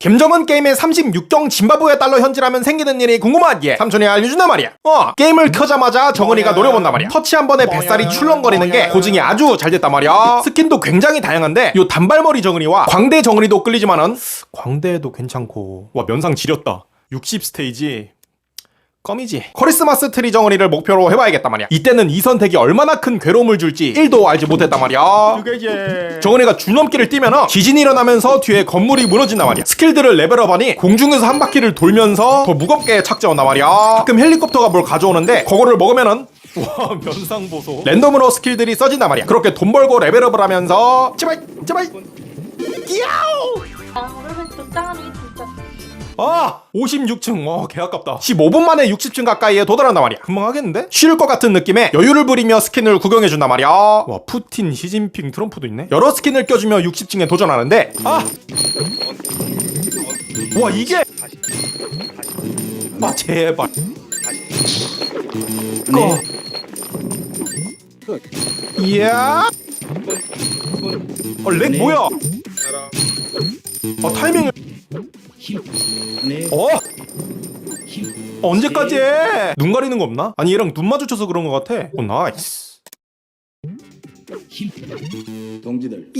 김정은 게임의 36경 짐바브웨 달러 현질하면 생기는 일이 궁금하기에 삼촌이 알려준단 말이야. 게임을 켜자마자 정은이가 노려본단 말이야. 터치 한 번에 뱃살이 출렁거리는 게 고증이 아주 잘 됐단 말이야. 스킨도 굉장히 다양한데 요 단발머리 정은이와 광대 정은이도 끌리지만은 광대도 괜찮고 와 면상 지렸다. 60 스테이지 껌이지. 크리스마스 트리 정은이를 목표로 해봐야겠단 말이야. 이때는 이 선택이 얼마나 큰 괴로움을 줄지 1도 알지 못했단 말이야. 정은이가 줄넘기를 뛰면은 지진이 일어나면서 뒤에 건물이 무너진단 말이야. 스킬들을 레벨업하니 공중에서 한 바퀴를 돌면서 더 무겁게 착지한단 말이야. 가끔 헬리콥터가 뭘 가져오는데 그거를 먹으면은 와 면상 보소. 랜덤으로 스킬들이 써진단 말이야. 그렇게 돈 벌고 레벨업을 하면서 제발 끼야오. 오늘은 좀 짱이 진짜 56층 개 아깝다. 15분 만에 60층 가까이에 도달한단 말이야. 금방 하겠는데? 쉴 것 같은 느낌에 여유를 부리며 스킨을 구경해준단 말이야. 와 푸틴, 시진핑, 트럼프도 있네. 여러 스킨을 껴주며 60층에 도전하는데 와 이게 제발 이야 렉 뭐야? 타이밍을 언제까지 해? 눈 가리는 거 없나? 아니 얘랑 눈 마주쳐서 그런 거 같아. 나이스. 동지들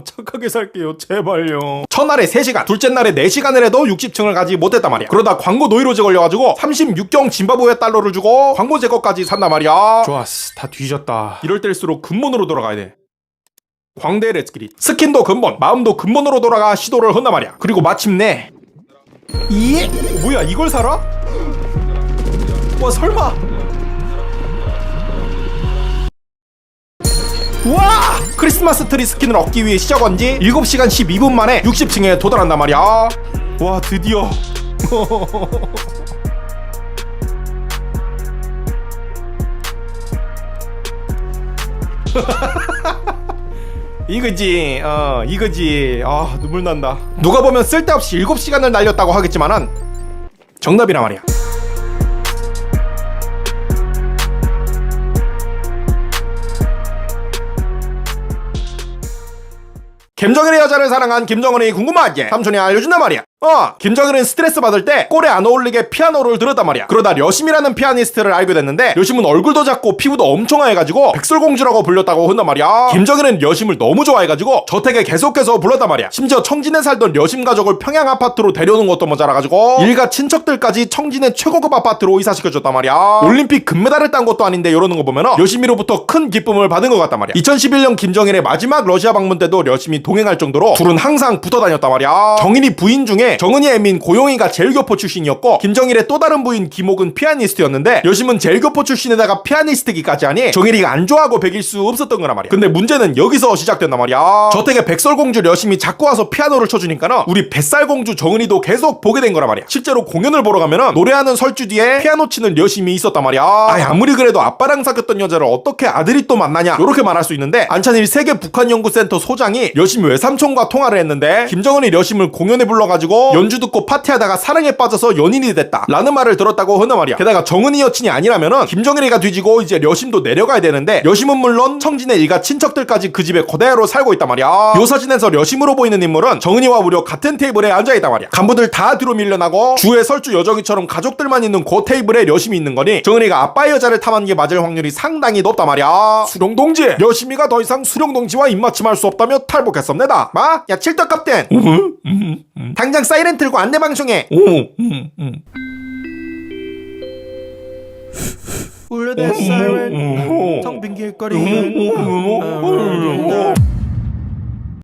착하게 살게요 제발요. 첫날에 3시간 둘째 날에 4시간을 해도 60층을 가지 못했단 말이야. 그러다 광고 노이로제 걸려가지고 36경 짐바브웨 달러를 주고 광고 제거까지 산단 말이야. 좋았어 다 뒤졌다. 이럴 때일수록 근본으로 돌아가야 돼. 광대 레츠기릿 스킨도 근본 마음도 근본으로 돌아가 시도를 한단 말이야. 그리고 마침내 뭐야 이걸 사라? 와 설마 와 크리스마스 트리 스킨을 얻기 위해 시작한 지 7시간 12분 만에 60층에 도달한단 말이야. 와 드디어 이거지 이거지. 눈물 난다. 누가 보면 쓸데없이 7시간을 날렸다고 하겠지만은 정답이란 말이야. 김정일의 여자를 사랑한 김정은이 궁금하게 삼촌이 알려준단 말이야. 김정일은 스트레스 받을 때 꼴에 안 어울리게 피아노를 들었단 말이야. 그러다 려심이라는 피아니스트를 알게 됐는데 려심은 얼굴도 작고 피부도 엄청 하해가지고 백설공주라고 불렸다고 한단 말이야. 김정일은 려심을 너무 좋아해가지고 저택에 계속해서 불렀단 말이야. 심지어 청진에 살던 려심 가족을 평양 아파트로 데려오는 것도 모자라가지고 일가 친척들까지 청진의 최고급 아파트로 이사시켜줬단 말이야. 올림픽 금메달을 딴 것도 아닌데 이러는 거 보면 려심이로부터 큰 기쁨을 받은 것 같단 말이야. 2011년 김정일의 마지막 러시아 방문 때도 려심이 동행할 정도로 둘은 항상 붙어 다녔단 말이야. 정일이 부인 중에 정은이의 애민 고용이가 제일교포 출신이었고 김정일의 또 다른 부인 김옥은 피아니스트였는데 여심은 제일교포 출신에다가 피아니스트기까지 하니 정일이가 안 좋아하고 배길 수 없었던 거란 말이야. 근데 문제는 여기서 시작된단 말이야. 저택에 백설공주 여심이 자꾸 와서 피아노를 쳐주니까는 우리 뱃살공주 정은이도 계속 보게 된 거란 말이야. 실제로 공연을 보러 가면은 노래하는 설주 뒤에 피아노 치는 여심이 있었단 말이야. 아무리 그래도 아빠랑 사귀었던 여자를 어떻게 아들이 또 만나냐 이렇게 말할 수 있는데 안찬일 세계 북한연구센터 소장이 여심 외삼촌과 통화를 했는데 김정은이 여심을 공연에 불러가지고 연주 듣고 파티하다가 사랑에 빠져서 연인이 됐다 라는 말을 들었다고 한단 말이야. 게다가 정은이 여친이 아니라면은 김정일이가 뒤지고 이제 여심도 내려가야 되는데 여심은 물론 청진의 일가 친척들까지 그 집에 그대로 살고 있단 말이야. 요 사진에서 여심으로 보이는 인물은 정은이와 무려 같은 테이블에 앉아있단 말이야. 간부들 다 뒤로 밀려나고 주에 설주 여정이처럼 가족들만 있는 그 테이블에 여심이 있는 거니 정은이가 아빠의 여자를 탐한 게 맞을 확률이 상당히 높단 말이야. 수령동지 여심이가 더 이상 수령동지와 입맞춤할 수 없다며 탈북했습니다. 야 칠떡갑된 당장 사이렌 틀고 안내방송해. 울려대 사이렌 텅빈 길거리.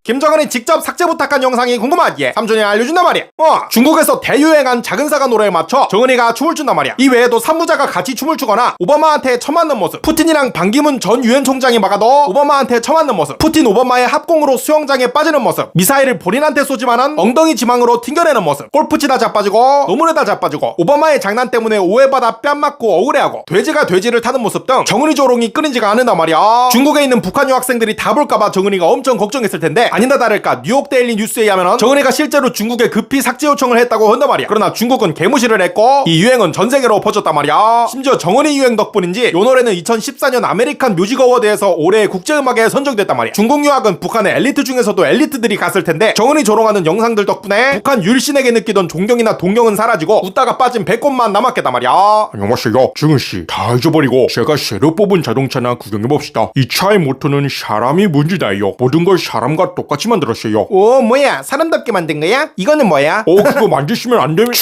김정은이 직접 삭제 부탁한 영상이 궁금하기에 삼촌이 알려준단 말이야. 중국에서 대유행한 작은사가 노래에 맞춰 정은이가 춤을 춘단 말이야. 이 외에도 산부자가 같이 춤을 추거나 오바마한테 처맞는 모습, 푸틴이랑 반기문 전 유엔 총장이 막아도 오바마한테 처맞는 모습, 푸틴 오바마의 합공으로 수영장에 빠지는 모습, 미사일을 본인한테 쏘지만은 엉덩이 지망으로 튕겨내는 모습, 골프 치다 자빠지고 노물에다 자빠지고 오바마의 장난 때문에 오해받아 뺨 맞고 억울해하고 돼지가 돼지를 타는 모습 등 정은이 조롱이 끊이지가 않는단 말이야. 중국에 있는 북한 유학생들이 다 볼까봐 정은이가 엄청 걱정했을 텐데 아니나 다를까 뉴욕 데일리 뉴스에 의하면 정은이가 실제로 중국에 급히 삭제 요청을 했다고 한단 말이야. 그러나 중국은 개무시를 했고 이 유행은 전 세계로 퍼졌단 말이야. 심지어 정은이 유행 덕분인지 요 노래는 2014년 아메리칸 뮤직 어워드에서 올해의 국제음악에 선정됐단 말이야. 중국 유학은 북한의 엘리트 중에서도 엘리트들이 갔을 텐데 정은이 조롱하는 영상들 덕분에 북한 율신에게 느끼던 존경이나 동경은 사라지고 웃다가 빠진 배꼽만 남았겠단 말이야. 안녕하세요. 증은씨. 다 잊어버리고 제가 새로 뽑은 자동차나 구경해봅시다. 이 차의 모터는 사람이 문제다요. 모든 걸 사람과 똑같이 만들었어요. 오 뭐야 사람답게 만든 거야? 이거는 뭐야? 그거 만드시면 안 되면...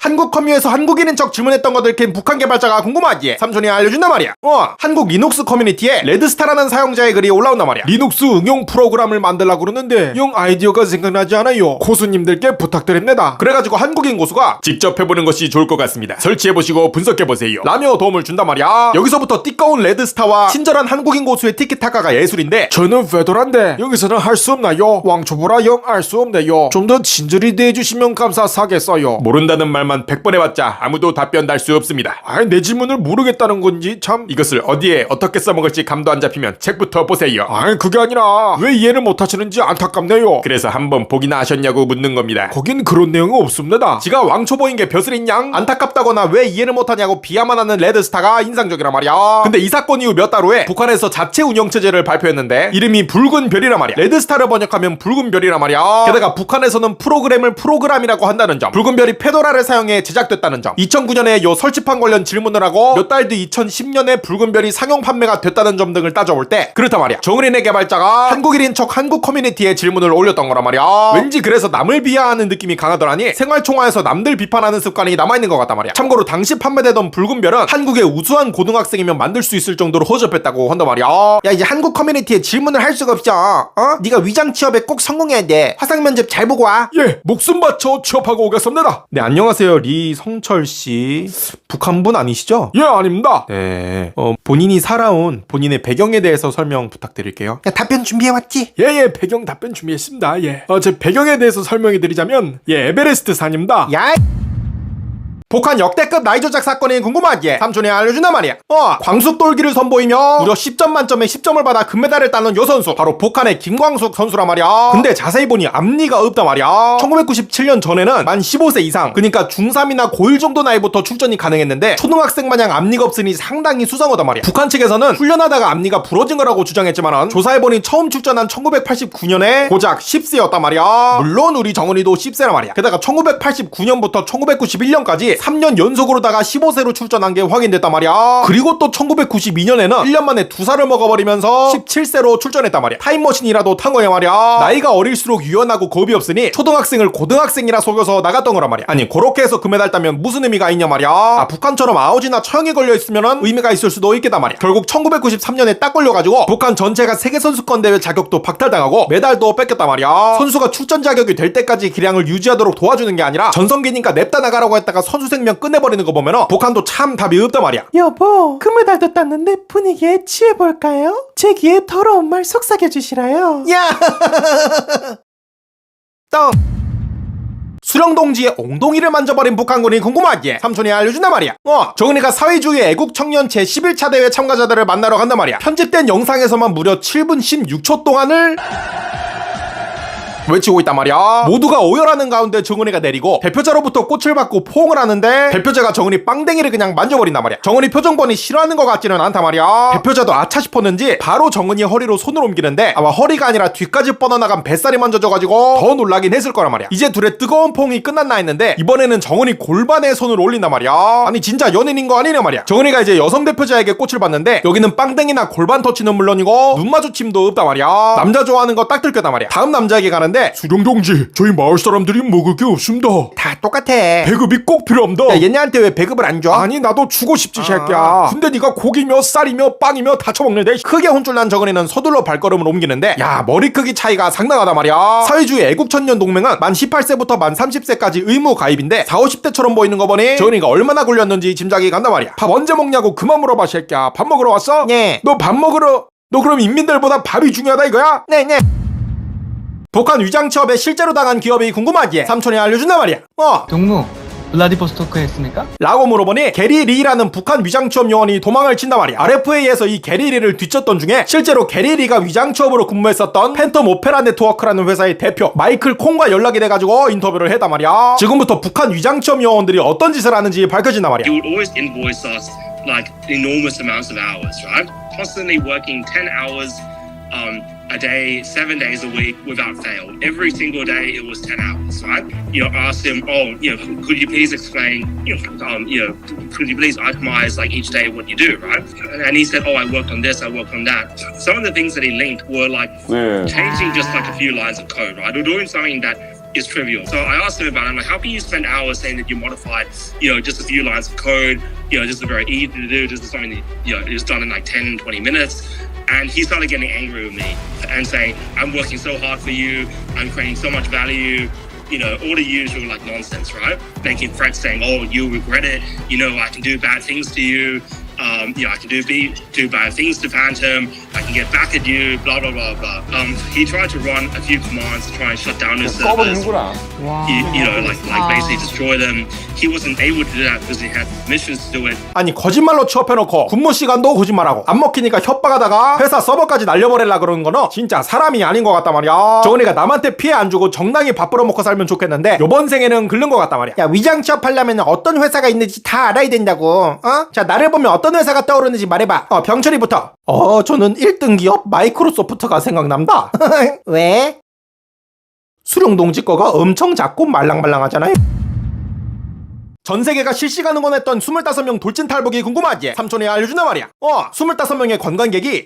한국 커뮤에서 한국인인 척 질문했던 거 들킨 북한 개발자가 궁금하지? 삼촌이 알려준단 말이야. 한국 리눅스 커뮤니티에 레드스타라는 사용자의 글이 올라온단 말이야. 리눅스 응용 프로그램을 만들려고 그러는데 영 아이디어가 생각나지 않아요. 고수님들께 부탁드립니다. 그래가지고 한국인 고수가 직접 해보는 것이 좋을 것 같습니다. 설치해보시고 분석해보세요. 라며 도움을 준단 말이야. 여기서부터 띠꺼운 레드스타와 친절한 한국인 고수의 티키타카가 예술인데 저는 페도란데 여기서는 할 수 없나요? 왕초보라 영 알 수 없네요. 좀 더 친절히 대해주시면 감사하겠어요. 모른다는 말만 100번 해봤자 아무도 답변 달 수 없습니다. 내 질문을 모르겠다는 건지 참... 이것을 어디에 어떻게 써먹을지 감도 안 잡히면 책부터 보세요. 그게 아니라 왜 이해를 못하시는지 안타깝네요. 그래서 한번 보기나 하셨냐고 묻는 겁니다. 거긴 그런 내용이 없습니다. 지가 왕초보인 게 벼슬인 양 안타깝다거나 왜 이해를 못하냐고 비하만 하는 레드스타가 인상적이란 말이야. 근데 이 사건 이후 몇 달 후에 북한에서 자체 운영체제를 발표했는데 이름이 붉은 별이란 말이야. 레드스타를 번역하면 붉은 별이란 말이야. 게다가 북한에서는 프로그램을 프로그램이라고 한다는 점, 붉은 별이 페도라를 사용해 제작됐다는 점, 2009년에 요 설치판 관련 질문을 하고 몇 달 뒤 2010년에 붉은 별이 상용 판매가 됐다는 점 등을 따져볼 때 그렇단 말이야. 정은이네 개발자가 한국인인 척 한국 커뮤니티에 질문을 올렸던 거란 말이야. 왠지 그래서 남을 비하하는 느낌이 강하더라니 생활총화에서 남들 비판하는 습관이 남아있는 것 같단 말이야. 참고로 당시 판매되던 붉은 별은 한국의 우수한 고등학생이면 만들 수 있을 정도로 허접했다고 한단 말이야. 야 이제 한국 커뮤니티에 질문을 할 수가 없어. 네가 위장 취업에 꼭 성공해야 돼. 화상 면접 잘 보고 와. 예, 목숨 바쳐 취업하고 오겠습니다. 네 안녕하세요 리성철씨. 북한분 아니시죠? 예, 아닙니다. 네. 본인이 살아온 본인의 배경에 대해서 설명 부탁드릴게요. 야, 답변 준비해왔지? 예, 배경 답변 준비했습니다. 예. 제 배경에 대해서 설명해 드리자면 에베레스트 산입니다. 야! 북한 역대급 나이 조작 사건이 궁금하지? 삼촌이 알려준단 말이야. 광숙 돌기를 선보이며 무려 10점 만점에 10점을 받아 금메달을 따는 여선수 바로 북한의 김광숙 선수란 말이야. 근데 자세히 보니 앞니가 없단 말이야. 1997년 전에는 만 15세 이상 그러니까 중3이나 고1 정도 나이부터 출전이 가능했는데 초등학생 마냥 앞니가 없으니 상당히 수상하단 말이야. 북한 측에서는 훈련하다가 앞니가 부러진 거라고 주장했지만은 조사해보니 처음 출전한 1989년에 고작 10세였단 말이야. 물론 우리 정은이도 10세란 말이야. 게다가 1989년부터 1991년까지 3년 연속으로다가 15세로 출전한 게 확인됐단 말이야. 그리고 또 1992년에는 1년 만에 2살을 먹어버리면서 17세로 출전했단 말이야. 타임머신이라도 탄 거야 말이야. 나이가 어릴수록 유연하고 겁이 없으니 초등학생을 고등학생이라 속여서 나갔던 거란 말이야. 아니 그렇게 해서 금메달 따면 무슨 의미가 있냐 말이야. 북한처럼 아우지나 처형이 걸려있으면 의미가 있을 수도 있겠단 말이야. 결국 1993년에 딱 걸려가지고 북한 전체가 세계선수권대회 자격도 박탈당하고 메달도 뺏겼단 말이야. 선수가 출전 자격이 될 때까지 기량을 유지하도록 도와주는 게 아니라 전성기니까 냅다 나가라고 했다가 선수 생명 끝내버리는 거 보면 북한도 참 답이 없단 말이야. 여보, 금메달도 땄는데 분위기에 취해볼까요? 제 귀에 더러운 말 속삭여주시라요. 야! 똥! 수령동지의 엉덩이를 만져버린 북한군이 궁금하지? 삼촌이 알려준단 말이야. 정은이가 사회주의 애국 청년 제11차 대회 참가자들을 만나러 간단 말이야. 편집된 영상에서만 무려 7분 16초 동안을 외치고 있단 말이야. 모두가 오열하는 가운데 정은이가 내리고 대표자로부터 꽃을 받고 포옹을 하는데 대표자가 정은이 빵댕이를 그냥 만져버린단 말이야. 정은이 표정 보니 싫어하는 것 같지는 않단 말이야. 대표자도 아차 싶었는지 바로 정은이 허리로 손을 옮기는데 아마 허리가 아니라 뒤까지 뻗어나간 뱃살이 만져져가지고 더 놀라긴 했을 거란 말이야. 이제 둘의 뜨거운 포옹이 끝났나 했는데 이번에는 정은이 골반에 손을 올린단 말이야. 아니 진짜 연인인 거 아니냐 말이야. 정은이가 이제 여성 대표자에게 꽃을 받는데 여기는 빵댕이나 골반 터치는 물론이고 눈 마주침도 없단 말이야. 남자 좋아하는 거 딱 들켰단 말이야. 다음 남자에게 가는데 수령동지, 저희 마을 사람들이 먹을 게 없습니다. 다 똑같아. 배급이 꼭 필요합니다. 야, 얘네한테 왜 배급을 안 줘? 아니 나도 주고 싶지 새끼야. 근데 네가 고기며 쌀이며 빵이며 다 처먹는데. 크게 혼쭐난 정은이는 서둘러 발걸음을 옮기는데 야 머리 크기 차이가 상당하단 말이야. 사회주의 애국천년 동맹은 만 18세부터 만 30세까지 의무 가입인데 40, 50대처럼 보이는 거 보니 정은이가 얼마나 굴렸는지 짐작이 간단 말이야. 밥 언제 먹냐고 그만 물어봐 새끼야. 밥 먹으러 왔어? 네. 너 밥 먹으러... 너 그럼 인민들보다 밥이 중요하다 이거야? 네. 북한 위장 취업에 실제로 당한 기업이 궁금하지? 삼촌이 알려준단 말이야. 동무, 블라디보스토크에 했습니까? 라고 물어보니 게리 리라는 북한 위장 취업 요원이 도망을 친단 말이야. RFA에서 이 게리 리를 뒤쫓던 중에 실제로 게리 리가 위장 취업으로 근무했었던 팬텀 오페라 네트워크라는 회사의 대표 마이클 콩과 연락이 돼가지고 인터뷰를 했단 말이야. 지금부터 북한 위장 취업 요원들이 어떤 짓을 하는지 밝혀진단 말이야. He would always invoice us like enormous amounts of hours, right? Constantly working 10 hours a day, 7 days a week without fail. Every single day it was 10 hours, right? Ask him, could you please explain, could you please itemize like each day what you do, right? And he said, I worked on this, I worked on that. Some of the things that he linked were like changing just like a few lines of code, right? Or doing something that is trivial. So I asked him about it. I'm like, how can you spend hours saying that you modified, just a few lines of code, just a very easy to do, just something that, is done in like 10, 20 minutes. And he started getting angry with me and saying, I'm working so hard for you, I'm creating so much value, all the usual like nonsense, right? Making threats saying, you'll regret it, I can do bad things to you, I can do bad things to Phantom, I can get back at you, blah, blah, blah, blah. He tried to run a few commands to try and shut down his servers, like basically destroy them. He wasn't able to do that because he had missions to do it. 아니 거짓말로 취업해놓고 근무 시간도 거짓말하고 안 먹히니까 협박하다가 회사 서버까지 날려버리려 그러는 거는 진짜 사람이 아닌 것 같단 말이야. 정은이가 남한테 피해 안 주고 정당히 밥 벌어먹고 살면 좋겠는데 요번 생에는 긁는 것 같단 말이야. 야 위장 취업하려면 어떤 회사가 있는지 다 알아야 된다고. 자 나를 보면 어떤 회사가 떠오르는지 말해봐. 병철이부터. 저는 1등 기업 마이크로소프트가 생각납니다. 왜? 수룡동지 거가 엄청 작고 말랑말랑하잖아요. 전 세계가 실시간 응원했던 25명 돌진 탈북이 궁금하지? 삼촌이 알려준단 말이야. 25명의 관광객이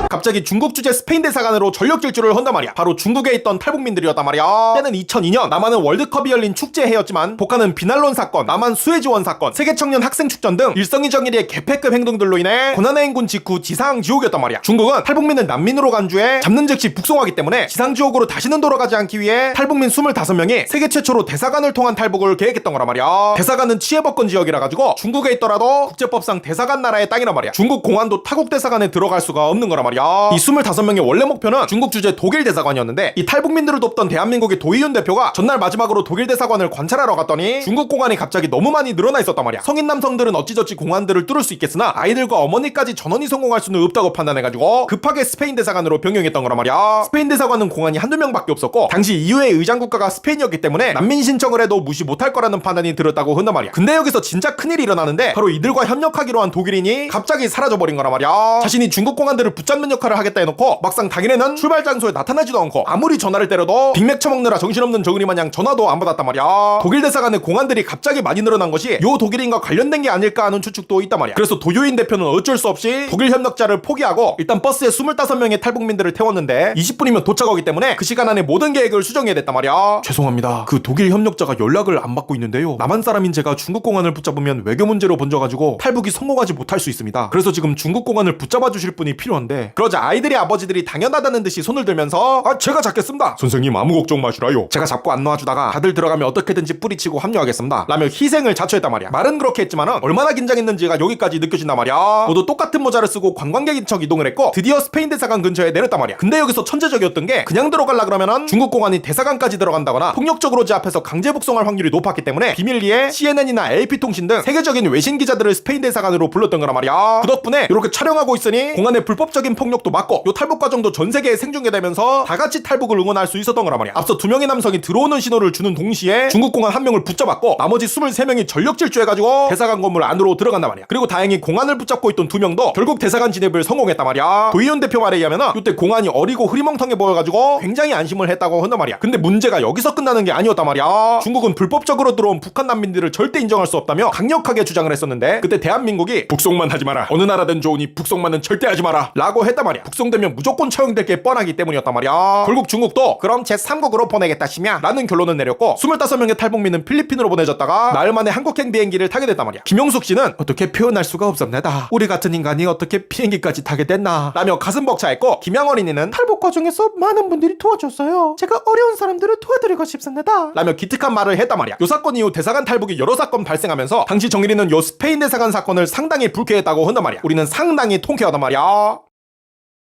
갑자기 중국 주재 스페인 대사관으로 전력 질주를 한단 말이야. 바로 중국에 있던 탈북민들이었단 말이야. 때는 2002년 남한은 월드컵이 열린 축제 해였지만 북한은 비난론 사건, 남한 수해 지원 사건, 세계 청년 학생 축전 등 일성이 정일의 개패급 행동들로 인해 고난의 행군 직후 지상 지옥이었단 말이야. 중국은 탈북민을 난민으로 간주해 잡는 즉시 북송하기 때문에 지상 지옥으로 다시는 돌아가지 않기 위해 탈북민 25명이 세계 최초로 대사관을 통한 탈북을 계획했던 거란 말이야. 대사관은 치해법권 지역이라 가지고 중국에 있더라도 국제법상 대사관 나라의 땅이란 말이야. 중국 공안도 타국 대사관에 들어갈 수가 없는 거란 말이야. 이 25명의 원래 목표는 중국 주재 독일 대사관이었는데 이 탈북민들을 돕던 대한민국의 도의윤 대표가 전날 마지막으로 독일 대사관을 관찰하러 갔더니 중국 공안이 갑자기 너무 많이 늘어나 있었단 말이야. 성인 남성들은 어찌저찌 공안들을 뚫을 수 있겠으나 아이들과 어머니까지 전원이 성공할 수는 없다고 판단해가지고 급하게 스페인 대사관으로 변경했던 거란 말이야. 스페인 대사관은 공안이 한두 명밖에 없었고 당시 EU의 의장국가가 스페인이었기 때문에 난민 신청을 해도 무시 못할 거라는 판단이 들었다고 한단 말이야. 근데 여기서 진짜 큰일이 일어나는데 바로 이들과 협력하기로 한 독일인이 갑자기 사라져버린 거란 말이야. 자신이 중국 공안들을 붙잡는 역할을 하겠다 해놓고 막상 당일에는 출발 장소에 나타나지도 않고 아무리 전화를 때려도 빅맥 처먹느라 정신없는 정은이 마냥 전화도 안 받았단 말이야. 독일 대사관의 공안들이 갑자기 많이 늘어난 것이 요 독일인과 관련된 게 아닐까 하는 추측도 있단 말이야. 그래서 도요인 대표는 어쩔 수 없이 독일 협력자를 포기하고 일단 버스에 25명의 탈북민들을 태웠는데 20분이면 도착하기 때문에 그 시간 안에 모든 계획을 수정해야 됐단 말이야. 죄송합니다. 그 독일 협력자가 연락을 안 받고 있는데요. 남한 사람인 제가 중국 공안을 붙잡으면 외교 문제로 번져가지고 탈북이 성공하지 못할 수 있습니다. 그래서 지금 중국 공안을 붙잡아 주실 분이 필요한데. 그러자 아이들의 아버지들이 당연하다는 듯이 손을 들면서 제가 잡겠습니다. 선생님 아무 걱정 마시라요. 제가 잡고 안 놓아주다가 다들 들어가면 어떻게든지 뿌리치고 합류하겠습니다 라며 희생을 자처했단 말이야. 말은 그렇게 했지만은 얼마나 긴장했는지가 여기까지 느껴진단 말이야. 모두 똑같은 모자를 쓰고 관광객인 척 이동을 했고 드디어 스페인 대사관 근처에 내렸단 말이야. 근데 여기서 천재적이었던 게 그냥 들어가려 그러면은 중국 공안이 대사관까지 들어간다거나 폭력적으로 제압해서 강제 북송할 확률이 높았기 때문에 비밀리에 CNN이나 AP통신 등 세계적인 외신 기자들을 스페인 대사관으로 불렀던 거란 말이야. 그 덕분에 이렇게 촬영하고 있으니 공안의 불법적인 폭력도 막고 요 탈북 과정도 전 세계에 생중계되면서 다 같이 탈북을 응원할 수 있었던 거란 말이야. 앞서 2명의 남성이 들어오는 신호를 주는 동시에 중국 공안 1명을 붙잡았고 나머지 23명이 전력 질주해가지고 대사관 건물 안으로 들어간단 말이야. 그리고 다행히 공안을 붙잡고 있던 2명도 결국 대사관 진입을 성공했단 말이야. 도의원 대표 말에 의하면은 이때 공안이 어리고 흐리멍텅해 보여가지고 굉장히 안심을 했다고 한단 말이야. 근데 문제가 여기서 끝나는 게 아니었단 말이야. 중국은 불법적으로 들어온 북한 난민들을 절대 인정할 수 없다며 강력하게 주장을 했었는데 그때 대한민국이 북송만 하지 마라. 어느 나라든 좋으니 북송만은 절대 하지 마라 라고 했단 말이야. 북송되면 무조건 처형될 게 뻔하기 때문이었단 말이야. 결국 중국도 그럼 제3국으로 보내겠다 시냐 라는 결론을 내렸고 25명의 탈북민은 필리핀으로 보내졌다가 나흘 만에 한국행 비행기를 타게 됐단 말이야. 김용숙 씨는 어떻게 표현할 수가 없습니다. 우리 같은 인간이 어떻게 비행기까지 타게 됐나 라며 가슴 벅차했고 김양어린이는 탈북 과정에서 많은 분들이 도와줬어요. 제가 어려운 사람들을 도와드리고 싶습니다 라며 기특한 말을 했단 말이야. 요 사건 이후 대사관 탈북이 여러 사건 발생하면서 당시 정일이는 요 스페인 대사관 사건을 상당히 불쾌했다고 한단 말이야. 우리는 상당히 통쾌하단 말이야.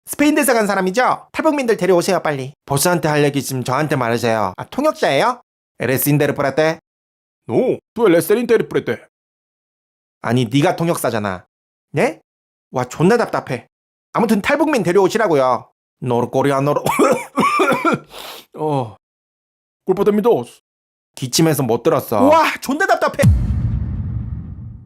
스페인 대사 간 사람이죠? 탈북민들 데려오세요 빨리. 보스한테 할 얘기 있으면 저한테 말하세요. 아 통역자예요? 에레스 인데르프라테? No, tú eres el intérprete. 아니 네가 통역사잖아. 네? 와 존나 답답해. 아무튼 탈북민 데려오시라고요. 노르코리아노로 Culpa de mi dos. 기침해서 못 들었어. 와 존나 답답해.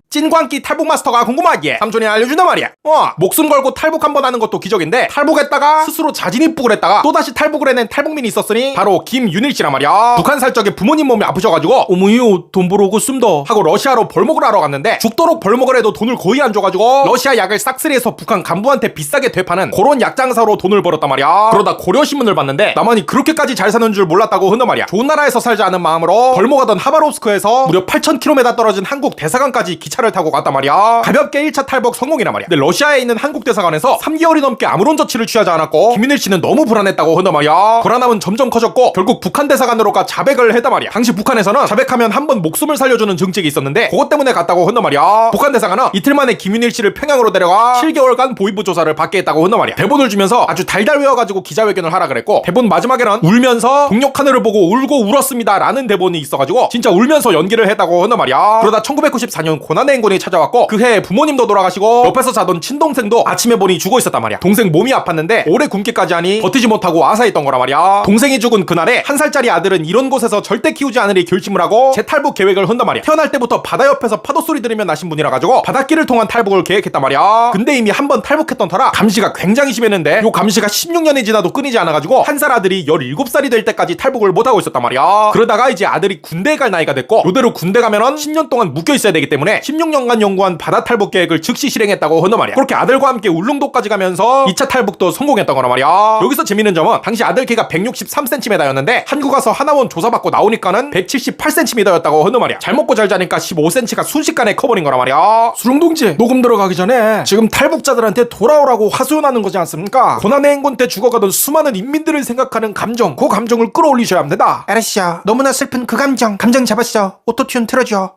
찐광기 탈북 마스터가 궁금하기에 삼촌이 알려준단 말이야. 목숨 걸고 탈북 한 번 하는 것도 기적인데 탈북했다가 스스로 자진 입국을 했다가 또다시 탈북을 해낸 탈북민이 있었으니 바로 김윤일 씨란 말이야. 북한 살 적에 부모님 몸이 아프셔가지고 어머니요 돈 벌어오고 씁니다 하고 러시아로 벌목을 하러 갔는데 죽도록 벌목을 해도 돈을 거의 안 줘가지고 러시아 약을 싹쓸이해서 북한 간부한테 비싸게 되파는 그런 약장사로 돈을 벌었단 말이야. 그러다 고려신문을 봤는데 나만이 그렇게까지 잘 사는 줄 몰랐다고 한단 말이야. 좋은 나라에서 살자는 마음으로 벌목하던 하바롭스크에서 무려 8,000km 떨어진 한국 대사관까지 기차를 타고 갔단 말이야. 가볍게 1차 탈북 성공이란 말이야. 근데 러시아에 있는 한국 대사관에서 3개월이 넘게 아무런 조치를 취하지 않았고 김윤일 씨는 너무 불안했다고 한단 말이야. 불안함은 점점 커졌고 결국 북한 대사관으로가 자백을 했단 말이야. 당시 북한에서는 자백하면 한 번 목숨을 살려주는 정책이 있었는데 그것 때문에 갔다고 한단 말이야. 북한 대사관은 이틀 만에 김윤일 씨를 평양으로 데려가 7개월간 보위부 조사를 받게 했다고 한단 말이야. 대본을 주면서 아주 달달 외워가지고 기자회견을 하라 그랬고 대본 마지막에는 울면서 동력 하늘을 보고 울고 울었습니다 라는 대본이 있어가지고 진짜 울면서 연기를 했다고 한단 말이야. 그러다 1994년 고난의 행군이 찾아왔고 그 해에 부모님도 돌아가시고 옆에서 자던 친동생도 아침에 보니 죽어 있었단 말이야. 동생 몸이 아팠는데 오래 굶기까지 하니 버티지 못하고 아사했던 거란 말이야. 동생이 죽은 그날에 1살짜리 아들은 이런 곳에서 절대 키우지 않으리 결심을 하고 재탈북 계획을 한단 말이야. 태어날 때부터 바다 옆에서 파도 소리 들으며 나신 분이라 가지고 바닷길을 통한 탈북을 계획했단 말이야. 근데 이미 한 번 탈북했던 터라 감시가 굉장히 심했는데 요 감시가 16년이 지나도 끊이지 않아가지고 한 살 아들이 17살이 될 때까지 탈북을 못하고 있었단 말이야. 그러다가 이제 아들이 군대에 갈 나이가 됐고 요대로 군대 가면은 10년 동안 묶여 있어야 되기 때문에 16년간 연구한 바다 탈북 계획을 즉시 실행했다고 한단 말이야. 그렇게 아들과 함께 울릉도까지 가면서 2차 탈북도 성공했던 거란 말이야. 여기서 재밌는 점은 당시 아들 키가 163cm였는데 한국 와서 하나원 조사받고 나오니까는 178cm였다고 한단 말이야. 잘 먹고 잘 자니까 15cm가 순식간에 커버린 거란 말이야. 수릉동지 녹음 들어가기 전에 지금 탈북자들한테 돌아오라고 하소연하는 거지 않습니까? 고난의 행군 때 죽어가던 수많은 인민들을 생각하는 감정, 그 감정을 끌어올리셔야 합니다. 알았어. 너무나 슬픈 그 감정 잡았어. 오토튠 틀어줘.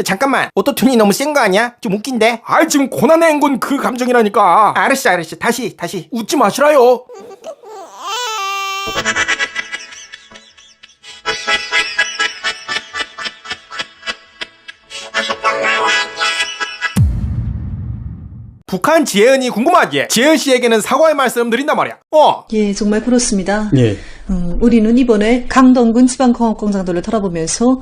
잠깐만 오토튠이 너무 센 거 아니야? 좀 웃긴데? 아이 지금 고난의 행군 그 감정이라니까. 알았어 다시 웃지 마시라요. 북한 지혜은이 궁금하기에 지혜은 씨에게는 사과의 말씀 드린단 말이야. 예, 정말 그렇습니다. 예. 우리는 이번에 강동군 지방공업공장들을 돌아보면서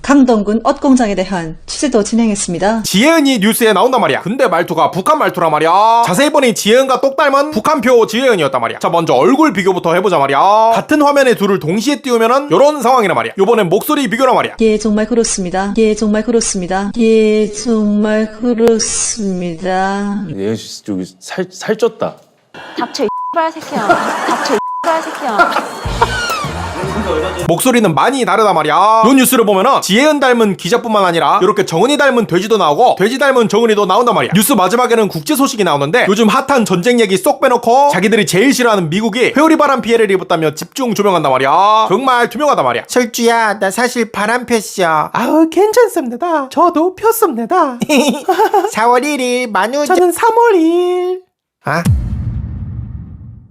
강동군 엇공장에 대한 취재도 진행했습니다. 지혜은이 뉴스에 나온단 말이야. 근데 말투가 북한 말투란 말이야. 자세히 보니 지혜은과 똑 닮은 북한표 지혜은이었단 말이야. 자 먼저 얼굴 비교부터 해보자 말이야. 같은 화면에 둘을 동시에 띄우면은 요런 상황이란 말이야. 요번엔 목소리 비교란 말이야. 예, 정말 그렇습니다. 예, 정말 그렇습니다. 예, 정말 그렇습니다. 예은 씨 저기 살쪘다. 닥쳐 이 X발 새끼야. 닥쳐 이 X발 새끼야. 목소리는 많이 다르단 말이야. 요 뉴스를 보면은 지혜은 닮은 기자뿐만 아니라 이렇게 정은이 닮은 돼지도 나오고 돼지 닮은 정은이도 나온단 말이야. 뉴스 마지막에는 국제 소식이 나오는데 요즘 핫한 전쟁 얘기 쏙 빼놓고 자기들이 제일 싫어하는 미국이 회오리 바람 피해를 입었다며 집중 조명한단 말이야. 정말 투명하단 말이야. 철주야, 나 사실 바람 폈어. 아우, 괜찮습니다. 저도 폈습니다. 4월 1일 만우절. 저는 3월 2일. 아?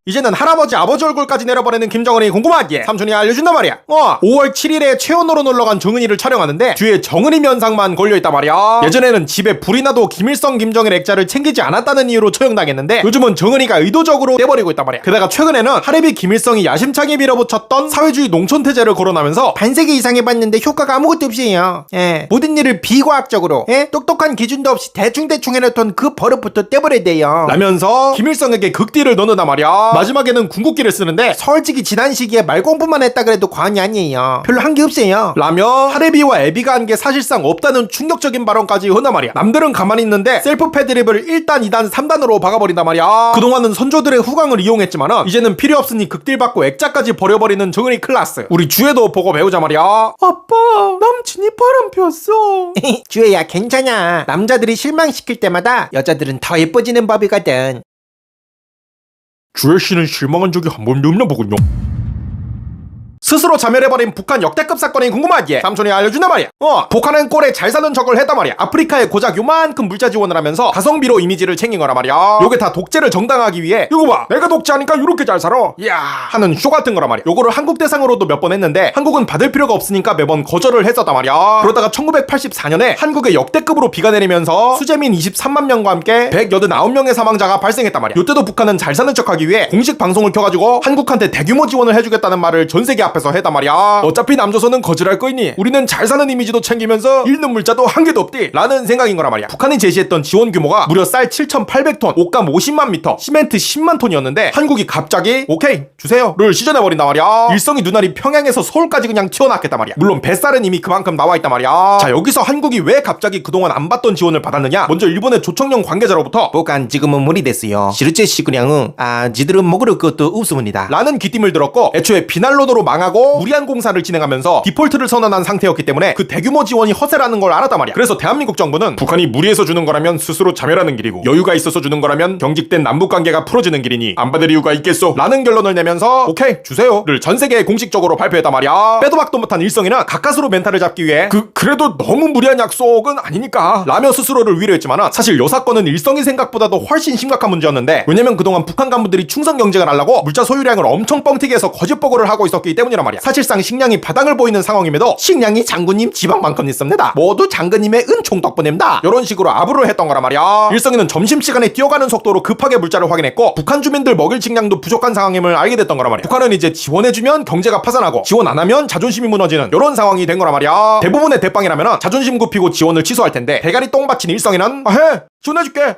이제는 할아버지 아버지 얼굴까지 내려버리는 김정은이 궁금하기에 삼촌이 알려준단 말이야. 5월 7일에 최연호로 놀러간 정은이를 촬영하는데 뒤에 정은이 면상만 걸려있단 말이야. 예전에는 집에 불이 나도 김일성 김정일 액자를 챙기지 않았다는 이유로 처형당했는데 요즘은 정은이가 의도적으로 떼버리고 있단 말이야. 게다가 최근에는 하레비 김일성이 야심차게 밀어붙였던 사회주의 농촌태제를 거론하면서 반세기 이상 해봤는데 효과가 아무것도 없어요. 예. 모든 일을 비과학적으로, 예? 똑똑한 기준도 없이 대충 해놓던 그 버릇부터 떼버려야 돼요. 라면서 김일성에게 극딜을 넣는단 말이야. 마지막에는 궁극기를 쓰는데 솔직히 지난 시기에 말 공부만 했다 그래도 과언이 아니에요. 별로 한 게 없어요. 라며 하레비와 애비가 한 게 사실상 없다는 충격적인 발언까지 한단 말이야. 남들은 가만히 있는데 셀프 패드립을 1단, 2단, 3단으로 박아버린단 말이야. 그동안은 선조들의 후광을 이용했지만은 이제는 필요 없으니 극딜 받고 액자까지 버려버리는 정은이 클라스. 우리 주에도 보고 배우자 말이야. 아빠, 남친이 바람 폈어. 주혜야, 괜찮아. 남자들이 실망시킬 때마다 여자들은 더 예뻐지는 법이거든. 주혜 씨는 실망한 적이 한 번도 없나 보군요. 스스로 자멸해버린 북한 역대급 사건이 궁금하기에 삼촌이 알려준단 말이야. 북한은 꼴에 잘 사는 척을 했단 말이야. 아프리카에 고작 요만큼 물자 지원을 하면서 가성비로 이미지를 챙긴 거란 말이야. 요게 다 독재를 정당화하기 위해 이거 봐 내가 독재하니까 이렇게 잘 살아 이야 하는 쇼 같은 거란 말이야. 요거를 한국 대상으로도 몇 번 했는데 한국은 받을 필요가 없으니까 매번 거절을 했었단 말이야. 그러다가 1984년에 한국에 역대급으로 비가 내리면서 수재민 23만 명과 함께 189명의 사망자가 발생했단 말이야. 요때도 북한은 잘 사는 척하기 위해 공식 방송을 켜가지고 한국한테 대규모 지원을 해주겠다는 말을 전 세계 앞에서 했단 말이야. 어차피 남조선은 거절할 거이니 우리는 잘 사는 이미지도 챙기면서 잃는 물자도 한 개도 없디 라는 생각인 거란 말이야. 북한이 제시했던 지원 규모가 무려 쌀 7,800톤, 옷감 50만 미터, 시멘트 10만 톤이었는데 한국이 갑자기 오케이 주세요를 시전해버린단 말이야. 일성이 누나리 평양에서 서울까지 그냥 튀어나왔겠단 말이야. 물론 뱃살은 이미 그만큼 나와있단 말이야. 자 여기서 한국이 왜 갑자기 그동안 안 받던 지원을 받았느냐. 먼저 일본의 조청령 관계자로부터 북한 지금은 물이 됐어요. 실제 식량은 지들은 먹을 것도 없습니다. 라는 귀띔을 들었고 애초에 비난로도로 망하고 무리한 공사를 진행하면서 디폴트를 선언한 상태였기 때문에 그 대규모 지원이 허세라는 걸 알았단 말이야. 그래서 대한민국 정부는 북한이 무리해서 주는 거라면 스스로 자멸하는 길이고 여유가 있어서 주는 거라면 경직된 남북관계가 풀어지는 길이니 안 받을 이유가 있겠소 라는 결론을 내면서 오케이 주세요를 전세계에 공식적으로 발표했단 말이야. 빼도 박도 못한 일성이는 가까스로 멘탈을 잡기 위해 그래도 너무 무리한 약속은 아니니까 라며 스스로를 위로했지만 사실 요 사건은 일성이 생각보다도 훨씬 심각한 문제였는데 왜냐면 그동안 북한 간부들이 충성 경쟁을 하려고 물자 소유량을 엄청 뻥튀기 해서 거짓 보고를 하고 있었기 때문이란 말이야. 사실상 식량이 바닥을 보이는 상황임에도 식량이 장군님 지방만큼 있습니다. 모두 장군님의 은총 덕분입니다. 이런 식으로 아부를 했던 거란 말이야. 일성이는 점심시간에 뛰어가는 속도로 급하게 물자를 확인했고 북한 주민들 먹일 식량도 부족한 상황임을 알게 됐던 거란 말이야. 북한은 이제 지원해주면 경제가 파산하고 지원 안 하면 자존심이 무너지는 이런 상황이 된 거란 말이야. 대부분의 대빵이라면 자존심 굽히고 지원을 취소할 텐데 대가리 똥 받친 일성이는 해! 지원해줄게!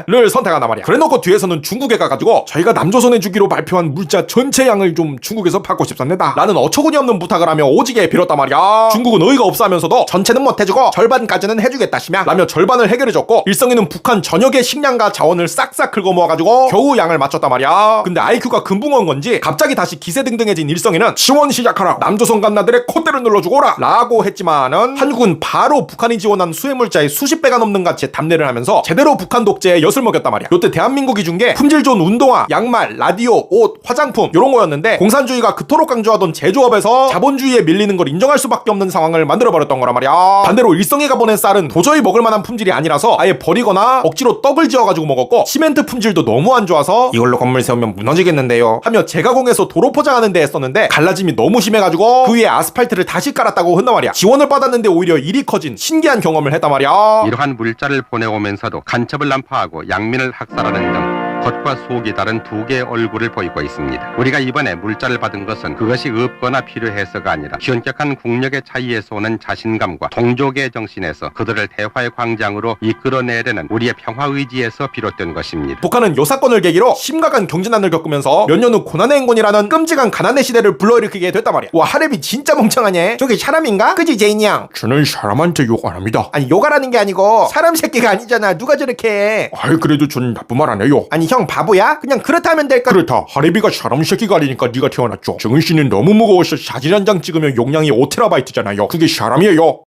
를 선택한단 말이야. 그래놓고 뒤에서는 중국에 가가지고 저희가 남조선에 주기로 발표한 물자 전체 양을 좀 중국에서 받고 싶습니다 라는 어처구니 없는 부탁을 하며 오지게 빌었단 말이야. 중국은 어이가 없어 하면서도 전체는 못해주고 절반까지는 해주겠다시며 라며 절반을 해결해줬고 일성이는 북한 전역의 식량과 자원을 싹싹 긁어 모아가지고 겨우 양을 맞췄단 말이야. 근데 IQ가 금붕어인 건지 갑자기 다시 기세등등해진 일성이는 지원 시작하라 남조선 간나들의 콧대를 눌러주고라 라고 했지만은 한국은 바로 북한이 지원한 수해물자의 수십 배가 넘는 가치의 답례를 하면서 제대로 북한 독재에 엿을 먹였단 말이야. 요때 대한민국이 준 게 품질 좋은 운동화, 양말, 라디오, 옷, 화장품 요런 거였는데 공산주의가 그토록 강조하던 제조업에서 자본주의에 밀리는 걸 인정할 수밖에 없는 상황을 만들어버렸던 거란 말이야. 반대로 일성이가 보낸 쌀은 도저히 먹을 만한 품질이 아니라서 아예 버리거나 억지로 떡을 지어가지고 먹었고 시멘트 품질도 너무 안 좋아서 이걸로 건물 세우면 무너지겠는데요 하며 재가공해서 도로 포장하는 데 했었는데 갈라짐이 너무 심해가지고 그 위에 아스팔트를 다시 깔았다고 한단 말이야. 지원을 받았는데 오히려 일이 커진 신기한 경험을 했단 말이야. 이러한 물자를 보내오면서도 간첩을 난파하고 양민을 학살하는 등 겉과 속이 다른 두 개의 얼굴을 보이고 있습니다. 우리가 이번에 물자를 받은 것은 그것이 없거나 필요해서가 아니라 현격한 국력의 차이에서 오는 자신감과 동족의 정신에서 그들을 대화의 광장으로 이끌어내려는 우리의 평화의지에서 비롯된 것입니다. 북한은 요 사건을 계기로 심각한 경제난을 겪으면서 몇 년 후 고난의 행군이라는 끔찍한 가난의 시대를 불러일으키게 됐단 말이야. 와 하랩이 진짜 멍청하네. 저게 사람인가? 그지 제인이 형? 저는 사람한테 욕 안 합니다. 아니 욕하라는 게 아니고 사람 새끼가 아니잖아. 누가 저렇게 해. 아이 그래도 저는 나쁜 말 안 해요. 아니 형 바보야? 그냥 그렇다면 될까? 그렇다. 하레비가 사람 새끼가 아니니까 네가 태어났죠. 정신은 너무 무거워서 사진 한 장 찍으면 용량이 5TB잖아요. 그게 사람이에요.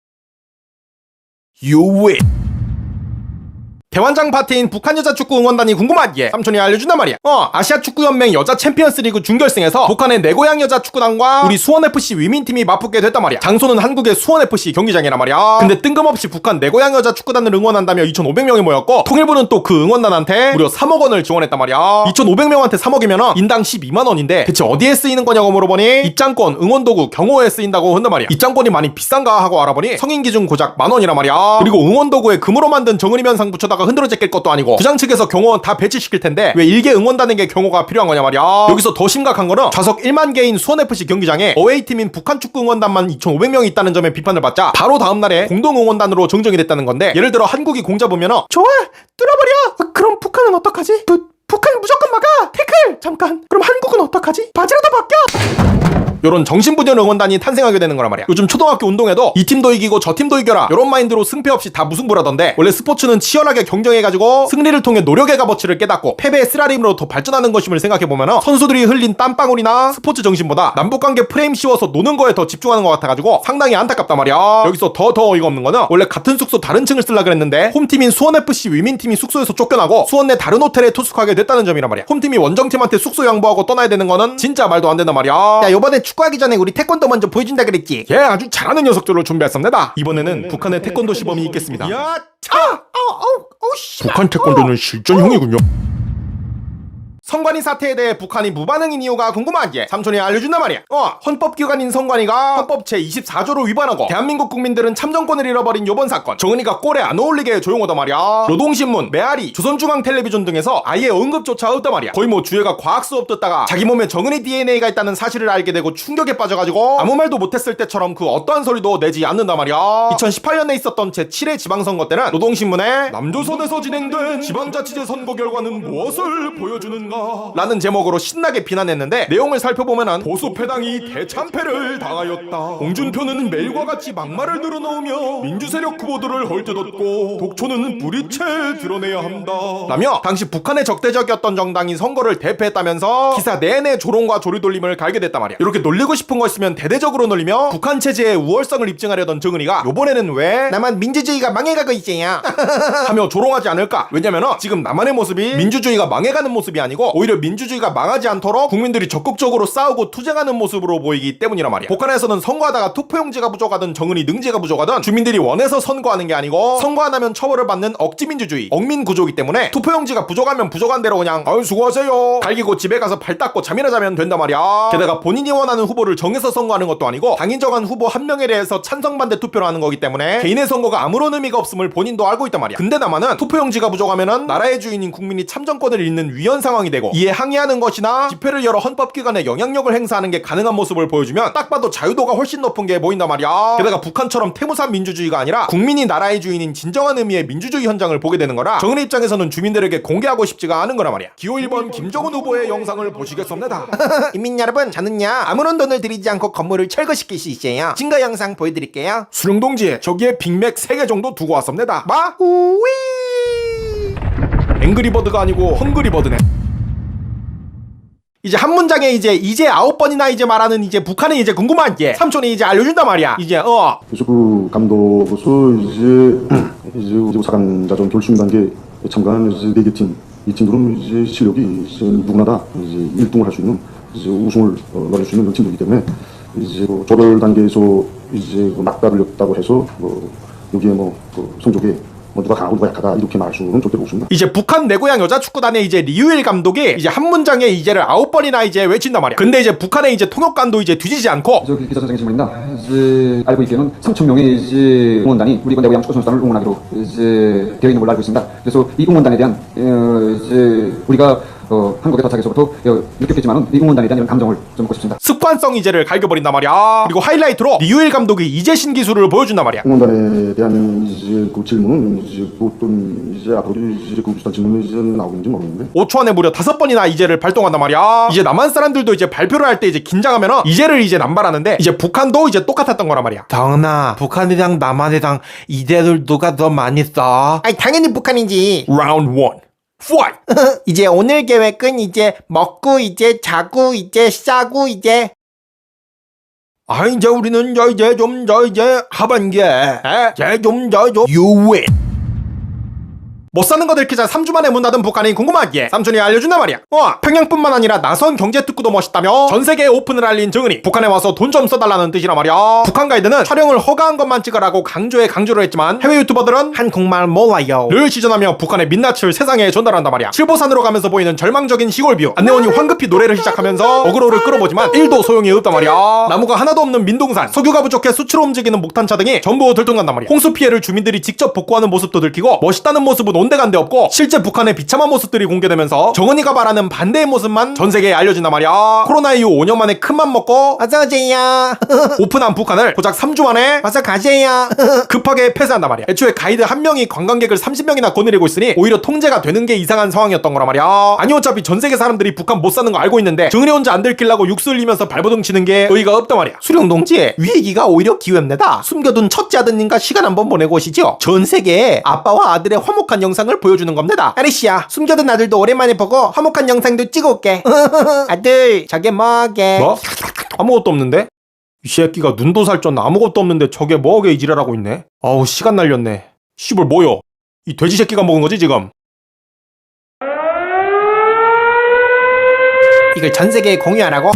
유웨 대환장 파티인 북한 여자 축구 응원단이 궁금하기에 삼촌이 알려준단 말이야. 아시아 축구연맹 여자 챔피언스리그 준결승에서 북한의 내 고향 여자 축구단과 우리 수원FC 위민팀이 맞붙게 됐단 말이야. 장소는 한국의 수원FC 경기장이란 말이야. 근데 뜬금없이 북한 내 고향 여자 축구단을 응원한다며 2,500명이 모였고 통일부는 또 그 응원단한테 무려 3억 원을 지원했단 말이야. 2,500명한테 3억이면 인당 12만 원인데 대체 어디에 쓰이는 거냐고 물어보니 입장권, 응원도구, 경호에 쓰인다고 한단 말이야. 입장권이 많이 비싼가 하고 알아보니 성인 기준 고작 10,000원이란 말이야. 그리고 응원도구에 금으로 만든 정은이면상 붙여다가 흔들어 제낄 것도 아니고 부장 측에서 경호원 다 배치시킬 텐데 왜 일개 응원단에게 경호가 필요한 거냐 말이야. 여기서 더 심각한 거는 좌석 1만 개인 수원FC 경기장에 어웨이팀인 북한 축구 응원단만 2,500명이 있다는 점에 비판을 받자 바로 다음날에 공동 응원단으로 정정이 됐다는 건데 예를 들어 한국이 공자 보면은 좋아 뚫어버려. 그럼 북한은 어떡하지? 북한 무조건 막아. 태클 잠깐. 그럼 한국은 어떡하지? 바지라도 바뀌어. 요런 정신부전 응원단이 탄생하게 되는 거란 말이야. 요즘 초등학교 운동회도 이 팀도 이기고 저 팀도 이겨라 요런 마인드로 승패 없이 다 무승부라던데 원래 스포츠는 치열하게 경쟁해가지고 승리를 통해 노력의 값어치를 깨닫고 패배의 쓰라림으로 더 발전하는 것임을 생각해보면 선수들이 흘린 땀방울이나 스포츠 정신보다 남북관계 프레임 씌워서 노는 거에 더 집중하는 것 같아가지고 상당히 안타깝단 말이야. 여기서 더 어이가 없는 거는 원래 같은 숙소 다른 층을 쓰려고 그랬는데 홈팀인 수원FC 위민팀이 숙소에서 쫓겨나고 수원 내 다른 호텔에 투숙하게 됐다는 점이란 말이야. 홈팀이 원정팀한테 숙소 양보하고 떠나야 되는 거는 진짜 말도 안 된단 말이야. 야, 요번에 축구하기 전에 우리 태권도 먼저 보여준다 그랬지? 예, 아주 잘하는 녀석들로 준비했습니다. 이번에는 북한의 태권도 시범이 있겠습니다. 야, 차! 북한 태권도는 실전형이군요. 성관이 사태에 대해 북한이 무반응인 이유가 궁금하기에 삼촌이 알려준단 말이야. 헌법기관인 성관이가 헌법 제24조를 위반하고 대한민국 국민들은 참정권을 잃어버린 요번 사건, 정은이가 꼴에 안 어울리게 조용하단 말이야. 노동신문, 메아리, 조선중앙텔레비전 등에서 아예 언급조차 없단 말이야. 거의 뭐 주애가 과학 수업 듣다가 자기 몸에 정은이 DNA가 있다는 사실을 알게 되고 충격에 빠져가지고 아무 말도 못했을 때처럼 그 어떠한 소리도 내지 않는단 말이야. 2018년에 있었던 제7회 지방선거 때는 노동신문에 남조선에서 진행된 지방자치제 선거 결과는 무엇을 보여주는가 라는 제목으로 신나게 비난했는데 내용을 살펴보면은 보수패당이 대참패를 당하였다. 홍준표는 매일과 같이 막말을 늘어놓으며 민주세력 후보들을 헐뜯었고 독초는 뿌리채 드러내야 한다 라며 당시 북한의 적대적이었던 정당이 선거를 대패했다면서 기사 내내 조롱과 조리돌림을 갈게 됐단 말이야. 이렇게 놀리고 싶은 거 있으면 대대적으로 놀리며 북한 체제의 우월성을 입증하려던 정은이가 요번에는 왜 나만 민주주의가 망해가고 있어요. 하며 조롱하지 않을까? 왜냐면은 지금 남한의 모습이 민주주의가 망해가는 모습이 아니고 오히려 민주주의가 망하지 않도록 국민들이 적극적으로 싸우고 투쟁하는 모습으로 보이기 때문이란 말이야. 북한에서는 선거하다가 투표용지가 부족하든 정은이 능지가 부족하든 주민들이 원해서 선거하는 게 아니고 선거 안 하면 처벌을 받는 억지민주주의, 억민구조이기 때문에 투표용지가 부족하면 부족한 대로 그냥 수고하세요 갈기고 집에 가서 발 닦고 잠이나 자면 된단 말이야. 게다가 본인이 원하는 후보를 정해서 선거하는 것도 아니고 당이 정한 후보 한 명에 대해서 찬성 반대 투표를 하는 거기 때문에 개인의 선거가 아무런 의미가 없음을 본인도 알고 있단 말이야. 근데 남한은 투표용지가 부족하면은 나라의 주인인 국민이 참정권을 잃는 위헌 상황이 되고 이에 항의하는 것이나 집회를 열어 헌법기관에 영향력을 행사하는 게 가능한 모습을 보여주면 딱 봐도 자유도가 훨씬 높은 게 보인단 말이야. 게다가 북한처럼 태무산 민주주의가 아니라 국민이 나라의 주인인 진정한 의미의 민주주의 현장을 보게 되는 거라 정은이 입장에서는 주민들에게 공개하고 싶지가 않은 거란 말이야. 기호 1번 김정은 후보의 영상을 보시겠습니다. 인민 여러분, 저는요 아무런 돈을 들이지 않고 건물을 철거시킬 수 있어요. 증거 영상 보여드릴게요. 수령동지에 저기에 빅맥 3개 정도 두고 왔습니다. 마? 우위. 앵그리버드가 아니고 헝그리버드네. 이제 한 문장에 이제 9번이나 이제 말하는 이제 북한이 이제 궁금한 게 삼촌이 이제 알려준단 말이야. 그래서 그 감독으로서 이제 사강자전 결승 단계 참가한 이제 4개 팀, 이 팀들은 이제 실력이 이제 누구나 다 이제 1등을 할 수 있는 이제 우승을 노릴 수 있는 그런 팀들이기 때문에 이제 그 조별 단계에서 이제 그 막다를 렸다고 해서 여기에 그 성적에 누가 강하고 누가 약하다 이렇게 말할 수는 절대로 없습니다. 이제 북한 내고향 여자 축구단의 이제 리유일 감독이 이제 한 문장에 이제를 9번이나 이제 외친단 말이야. 근데 이제 북한의 이제 통역관도 이제 뒤지지 않고 저 기자선생의 질문입니다. 이제 알고 있기에는 3,000명의 이제 응원단이 우리 내고향 축구 선수단을 응원하기로 이제 되어 있는 걸로 알고 있습니다. 그래서 이 응원단에 대한 이제 우리가 한국에 도착해서부터 느꼈겠지만은 이 응원단에 대한 이런 감정을 좀 묻고 싶습니다. 습관성 이제를 갈겨버린단 말이야. 그리고 하이라이트로 리유일 감독이 이제 신기술을 보여준단 말이야. 응원단에 대한 이제 그 질문은 이제 어떤 이제 앞으로 이제 그 비슷한 질문이 이제 나오는지 모르겠는데 5초 안에 무려 5번이나 이제를 발동한단 말이야. 이제 남한 사람들도 이제 발표를 할 때 이제 긴장하면은 이제를 이제 남발하는데 이제 북한도 이제 똑같았던 거란 말이야. 정은아, 북한이랑 남한이랑 이제를 누가 더 많이 써? 아니 당연히 북한이지. 라운드 1 파이트. 이제 오늘 계획은 이제 먹고 이제 자고 이제 싸고 이제 이제 우리는 이제 하반기에 You win. 못 사는 거 들키자 3주 만에 문 닫은 북한이 궁금하기에 삼촌이 알려준단 말이야. 평양뿐만 아니라 나선 경제특구도 멋있다며 전세계에 오픈을 알린 정은이 북한에 와서 돈 좀 써달라는 뜻이란 말이야. 북한 가이드는 촬영을 허가한 것만 찍으라고 강조를 했지만 해외 유튜버들은 한국말 몰라요 를 시전하며 북한의 민낯을 세상에 전달한단 말이야. 칠보산으로 가면서 보이는 절망적인 시골 뷰. 안내원이 황급히 노래를 시작하면서 어그로를 끌어보지만 1도 소용이 없단 말이야. 나무가 하나도 없는 민둥산, 석유가 부족해 수치로 움직이는 목탄차 등이 전부 들통난단 말이야. 홍수 피해를 주민들이 직접 복구하는 모습도 들키고 멋있다는 모습은 온데간데 없고 실제 북한의 비참한 모습들이 공개되면서 정은이가 말하는 반대의 모습만 전 세계에 알려진단 말이야. 코로나 이후 5년 만에 큰맘 먹고 어서오세요. 오픈한 북한을 고작 3주 만에 어서 가세요. 급하게 폐쇄한단 말이야. 애초에 가이드 한 명이 관광객을 30명이나 거느리고 있으니 오히려 통제가 되는 게 이상한 상황이었던 거란 말이야. 아니 어차피 전 세계 사람들이 북한 못 사는 거 알고 있는데 정은이 혼자 안 들키려고 육수 흘리면서 발버둥 치는 게 의의가 없단 말이야. 수령동지, 위 얘기가 오히려 기회입니다. 숨겨둔 첫째 아드님과 시간 한번 보내고 오시죠. 전 세계에 아빠와 아들의 화목한 영상을 보여주는 겁니다. 아리씨야, 숨겨둔 아들도 오랜만에 보고 화목한 영상도 찍어올게. 아들, 저게 뭐게? 뭐? 아무것도 없는데? 이 새끼가 눈도 살쪘나 아무것도 없는데 저게 뭐게 이 지랄하고 있네. 아우 시간 날렸네. 씨발 뭐여? 이 돼지 새끼가 먹은 거지 지금? 이걸 전 세계에 공유하라고?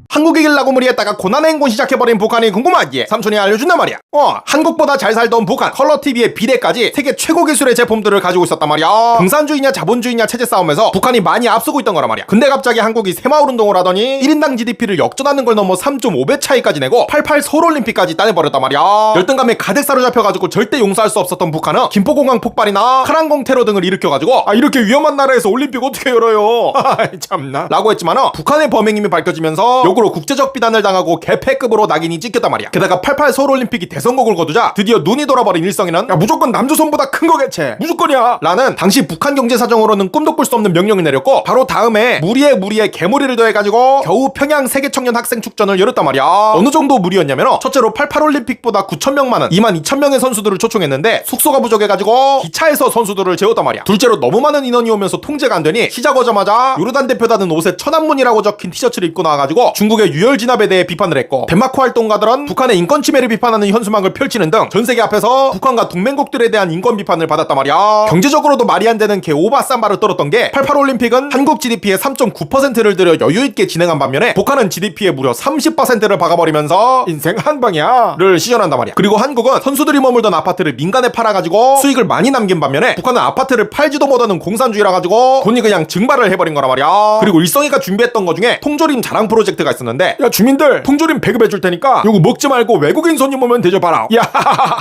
한국에 이기려고 무리했다가 고난의 행군 시작해버린 북한이 궁금하기에 삼촌이 알려준단 말이야. 한국보다 잘 살던 북한, 컬러TV의 비대까지 세계 최고 기술의 제품들을 가지고 있었단 말이야. 공산주의냐 자본주의냐 체제 싸움에서 북한이 많이 앞서고 있던 거란 말이야. 근데 갑자기 한국이 새마을운동을 하더니 1인당 GDP를 역전하는 걸 넘어 3.5배 차이까지 내고 88 서울올림픽까지 따내버렸단 말이야. 열등감에 가득 사로잡혀가지고 절대 용서할 수 없었던 북한은 김포공항 폭발이나 카란공 테러 등을 일으켜가지고 이렇게 위험한 나라에서 올림픽 어떻게 열어요? 참나 라고 했지만은 북한의 범행임이 밝혀지면서 역으로 국제적 비난을 당하고 개패급으로 낙인이 찍혔단 말이야. 게다가 88 서울올림픽이 대선곡을 거두자 드디어 눈이 돌아버린 일성이는 야 무조건 남조선보다 큰 거겠지 무조건이야 라는 당시 북한 경제 사정으로는 꿈도 꿀 수 없는 명령을 내렸고 바로 다음에 무리에 개무리를 더해가지고 겨우 평양 세계청년 학생 축전을 열었단 말이야. 어느 정도 무리였냐면 첫째로 88올림픽보다 9,000명 많은 22,000명의 선수들을 초청했는데 숙소가 부족해가지고 기차에서 선수들을 재웠단 말이야. 둘째로 너무 많은 인원이 오면서 통제가 안 되니 시작 오자마자 요르단 대표단은 옷에 천안문이라고 적힌 티셔츠를 입고 나와가지고 중국의 유혈 진압에 대해 비판을 했고 덴마크 활동가들은 북한의 인권 침해를 비판하는 현수막을 펼치는 등 전 세계 앞에서 북한과 동맹국들에 대한 인권 비판을 받았단 말이야. 경제적으로도 말이 안 되는 개 오바싼 말을 떨었던 게 88올림픽은 한국 GDP의 3.9%를 들여 여유있게 진행한 반면에 북한은 GDP의 무려 30%를 박아버리면서 인생 한방이야 를 시전한단 말이야. 그리고 한국은 선수들이 머물던 아파트를 민간에 팔아가지고 수익을 많이 남긴 반면에 북한은 아파트를 팔지도 못하는 공산주의라 가지고 돈이 그냥 증발을 해버린 거란 말이야. 그리고 일성이가 준비했던 것 중에 통조림 자랑 프로젝트가 있었는데 야 주민들 통조림 배급해줄 테니까 요거 먹지 말고 외국인 손님 오면 대접하라. 야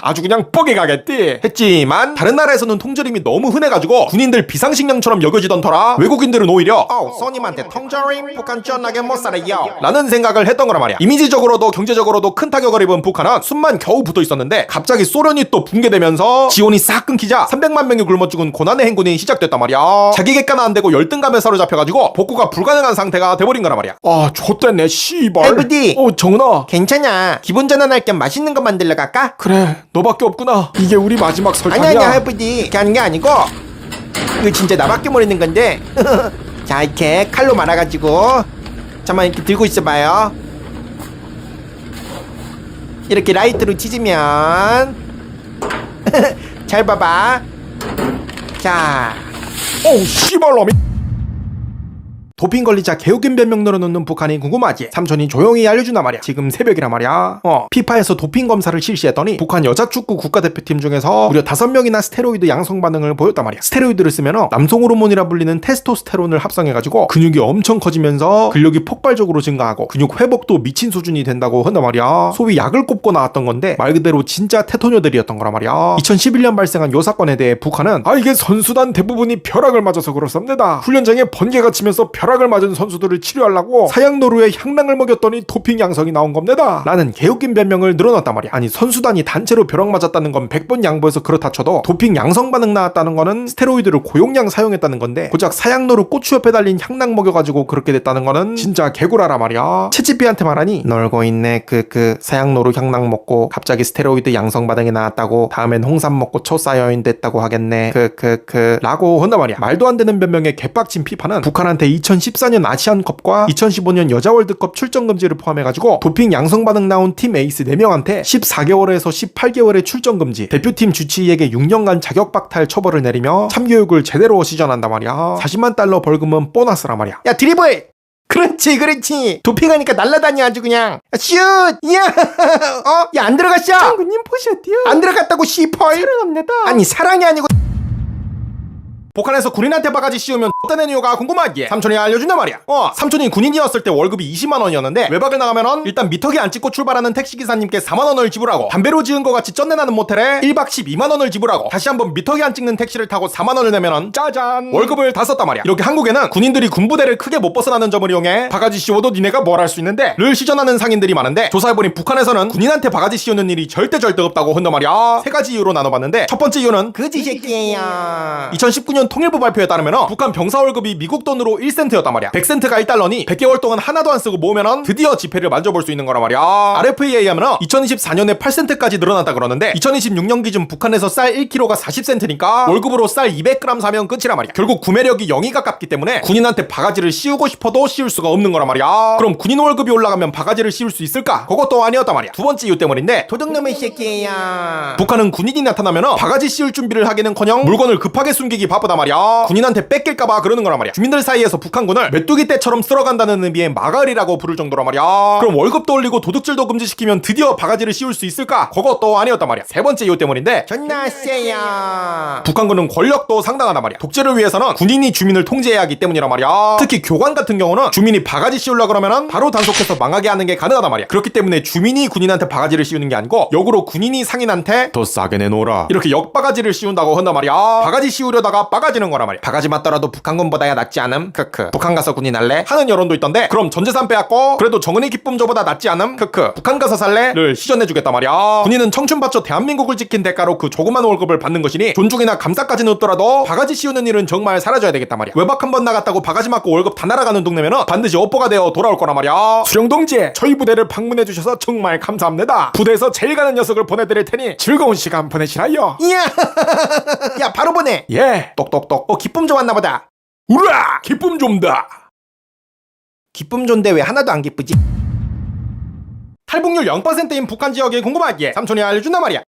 아주 그냥 뻑이 가겠디 했지만 다른 나라에서는 통조림이 너무 흔해가지고 군인들 비상식량처럼 여겨지던 터라 외국인들은 오히려 손님한테 통조림 북한 쫀나게 못 살아요 라는 생각을 했던 거란 말이야. 이미지적으로도 경제적으로도 큰 타격을 입은 북한은 숨만 겨우 붙어 있었는데 갑자기 소련이 또 붕괴되면서 지원이 싹 끊기자 300만 명이 굶어 죽은 고난의 행군이 시작됐단 말이야. 자기 객가는 안 되고 열등감에 사로잡혀가지고 복구가 불가능한 상태가 돼버린 거란 말이야. 좆됐네 씨발. 에브디 정은아. 괜찮아. 기분 전환할 겸 맛있는 거 만들러 갈까? 그래 너밖에 없구나. 이게 우리 마지막 설탕이야. 아니야 해프디 이렇게 하는 게 아니고 이거 진짜 나밖에 모르는 건데 자 이렇게 칼로 말아가지고 잠깐만 이렇게 들고 있어봐요. 이렇게 라이트로 찢으면 잘 봐봐. 자 씨발놈이. 도핑 걸리자 개웃긴 변명 늘어놓는 북한이 궁금하지. 삼촌이 조용히 알려주나 말이야. 지금 새벽이라 말이야. 피파에서 도핑 검사를 실시했더니 북한 여자축구 국가대표팀 중에서 무려 5명이나 스테로이드 양성 반응을 보였단 말이야. 스테로이드를 쓰면 남성 호르몬이라 불리는 테스토스테론을 합성해가지고 근육이 엄청 커지면서 근력이 폭발적으로 증가하고 근육 회복도 미친 수준이 된다고 한단 말이야. 소위 약을 꼽고 나왔던 건데 말 그대로 진짜 테토녀들이었던 거란 말이야. 2011년 발생한 요 사건에 대해 북한은 이게 선수단 대부분이 벼락을 맞아서 그렇습니다. 훈련장에 번개가 치면서 벼락을 맞은 선수들을 치료하려고 사양노루에 향락을 먹였더니 도핑 양성이 나온 겁니다 라는 개웃긴 변명을 늘어놨단 말이야. 아니 선수단이 단체로 벼락 맞았다는 건 100번 양보해서 그렇다 쳐도 도핑 양성 반응 나왔다는 거는 스테로이드를 고용량 사용했다는 건데 고작 사양노루 고추 옆에 달린 향락 먹여가지고 그렇게 됐다는 거는 진짜 개구라라 말이야. 채찌삐한테 말하니 놀고 있네. 사양노루 향락 먹고 갑자기 스테로이드 양성 반응이 나왔다고 다음엔 홍삼 먹고 초사여인 됐다고 하겠네. 라고 한단 말이야. 말도 안 되는 변명에 개빡친 피파는 북한한테 2014년 아시안컵과 2015년 여자 월드컵 출전 금지를 포함해가지고 도핑 양성 반응 나온 팀 에이스 4명한테 14개월에서 18개월의 출전 금지, 대표팀 주치의에게 6년간 자격 박탈 처벌을 내리며 참교육을 제대로 시전한단 말이야. 40만 달러 벌금은 보너스란 말이야. 야 드리블 그렇지 도핑하니까 날라다녀 아주 그냥 슛! 야! 야 안 들어갔어? 장군님 보셨디요? 안 들어갔다고 씨펄 사랑합니다. 아니 사랑이 아니고 북한에서 군인한테 바가지 씌우면 X되는 이유가 궁금하기에 삼촌이 알려준단 말이야. 삼촌이 군인이었을 때 월급이 20만 원이었는데 외박을 나가면은 일단 미터기 안 찍고 출발하는 택시기사님께 4만 원을 지불하고 담배로 지은 거 같이 쩐내나는 모텔에 1박 12만 원을 지불하고 다시 한번 미터기 안 찍는 택시를 타고 4만 원을 내면은 짜잔 월급을 다 썼단 말이야. 이렇게 한국에는 군인들이 군부대를 크게 못 벗어나는 점을 이용해 바가지 씌워도 니네가 뭘 할 수 있는데 를 시전하는 상인들이 많은데 조사해보니 북한에서는 군인한테 바가지 씌우는 일이 절대 없다고 한단 말이야. 3가지 이유로 나눠봤는데 첫 번째 이유는 그지 새끼야. 2019년 통일부 발표에 따르면 북한 병사 월급이 미국 돈으로 1센트였단 말이야. 100센트가 1달러니 100개월 동안 하나도 안 쓰고 모으면 드디어 지폐를 만져볼 수 있는 거란 말이야. RFA에 하면 2024년에 8센트까지 늘어났다 그러는데 2026년 기준 북한에서 쌀 1kg가 40센트니까 월급으로 쌀 200g 사면 끝이란 말이야. 결국 구매력이 0이 가깝기 때문에 군인한테 바가지를 씌우고 싶어도 씌울 수가 없는 거란 말이야. 그럼 군인 월급이 올라가면 바가지를 씌울 수 있을까? 그것도 아니었단 말이야. 두 번째 이유 때문인데 도둑놈의 새끼야. 북한은 군인이 나타나면 바가지 씌울 준비를 하기는커녕 물건을 급하게 숨기기 바쁘단 거다 말이야. 군인한테 뺏길까봐 그러는 거란 말이야. 주민들 사이에서 북한군을 메뚜기 떼처럼 쓸어간다는 의미의 마가리라고 부를 정도란 말이야. 그럼 월급도 올리고 도둑질도 금지시키면 드디어 바가지를 씌울 수 있을까? 그것도 아니었단 말이야. 세 번째 이유 때문인데 존나 세요. 북한군은 권력도 상당하단 말이야. 독재를 위해서는 군인이 주민을 통제해야 하기 때문이란 말이야. 특히 교관 같은 경우는 주민이 바가지 씌우려 그러면은 바로 단속해서 망하게 하는 게 가능하단 말이야. 그렇기 때문에 주민이 군인한테 바가지를 씌우는 게 아니고 역으로 군인이 상인한테 더 싸게 내놓으라 이렇게 역바가지를 씌운다고 한단 말이야. 바가지 씌우려다가 바가지는 거란 말이야. 바가지 맞더라도 북한군보다야 낫지 않음? 크크. 북한 가서 군인 할래? 하는 여론도 있던데 그럼 전재산 빼앗고 그래도 정은이 기쁨 저보다 낫지 않음? 크크. 북한 가서 살래?를 시전해주겠단 말이야. 군인은 청춘 바쳐 대한민국을 지킨 대가로 그 조그만 월급을 받는 것이니 존중이나 감사까지는 없더라도 바가지 씌우는 일은 정말 사라져야 되겠단 말이야. 외박 한 번 나갔다고 바가지 맞고 월급 다 날아가는 동네면은 반드시 업보가 되어 돌아올 거란 말이야. 수령동지 저희 부대를 방문해주셔서 정말 감사합니다. 부대에서 제일 가는 녀석을 보내드릴 테니 즐거운 시간 보내시라요. 이야. 야 바로 보내. 예. 똑똑똑. 기쁨 좋았나 보다. 우라 기쁨 좀다. 기쁨 좋은데 왜 하나도 안 기쁘지? 탈북률 0%인 북한 지역이 궁금하기에 삼촌이 알려준단 말이야.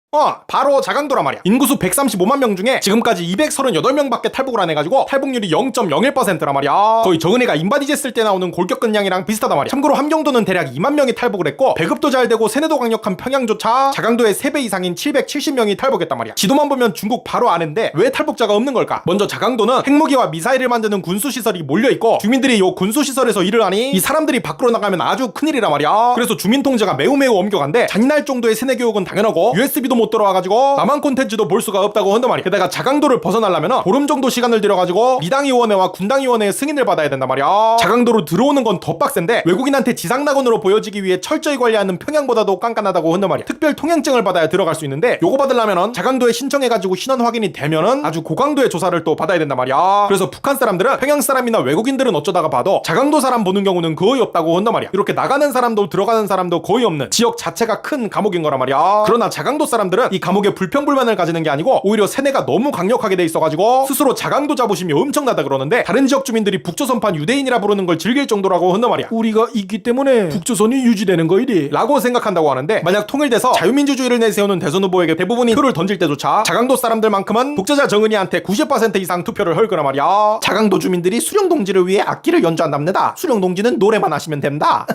바로 자강도란 말이야. 인구수 135만 명 중에 지금까지 238명밖에 탈북을 안 해가지고 탈북률이 0.01%란 말이야. 거의 정은이가 인바디제 쓸 때 나오는 골격근량이랑 비슷하단 말이야. 참고로 함경도는 대략 2만 명이 탈북을 했고 배급도 잘 되고 세뇌도 강력한 평양조차 자강도의 3배 이상인 770명이 탈북했단 말이야. 지도만 보면 중국 바로 아는데 왜 탈북자가 없는 걸까? 먼저 자강도는 핵무기와 미사일을 만드는 군수시설이 몰려있고 주민들이 요 군수시설에서 일을 하니 이 사람들이 밖으로 나가면 아주 큰일이란 말이야. 그래서 주민 통제가 매우 엄격한데 잔인할 정도의 세뇌 교육은 당연하고 USB도 못 들어와가지고 남한 콘텐츠도 볼 수가 없다고 한단 말이야. 게다가 자강도를 벗어나려면 보름 정도 시간을 들여가지고 미당위원회와 군당위원회의 승인을 받아야 된단 말이야. 자강도로 들어오는 건 더 빡센데 외국인한테 지상낙원으로 보여지기 위해 철저히 관리하는 평양보다도 깐깐하다고 한단 말이야. 특별 통행증을 받아야 들어갈 수 있는데 요거 받으려면은 자강도에 신청해가지고 신원 확인이 되면은 아주 고강도의 조사를 또 받아야 된단 말이야. 그래서 북한 사람들은 평양 사람이나 외국인들은 어쩌다가 봐도 자강도 사람 보는 경우는 거의 없다고 한단 말이야. 이렇게 나가는 사람도 들어가는 사람도 거의 없는 지역 자체가 큰 감옥인 거란 말이야. 그러나 자강도 사람들은 이 감옥에 불평불만을 가지는 게 아니고 오히려 세뇌가 너무 강력하게 돼 있어가지고 스스로 자강도 자부심이 엄청나다 그러는데 다른 지역 주민들이 북조선판 유대인이라 부르는 걸 즐길 정도라고 한단 말이야. 우리가 있기 때문에 북조선이 유지되는 거이리 라고 생각한다고 하는데 만약 통일돼서 자유민주주의를 내세우는 대선 후보에게 대부분이 표를 던질 때조차 자강도 사람들만큼은 독재자 정은이한테 90% 이상 투표를 할 거란 말이야. 자강도 주민들이 수령동지를 위해 악기를 연주한답니다. 수령동지는 노래만 하시면 됩니다.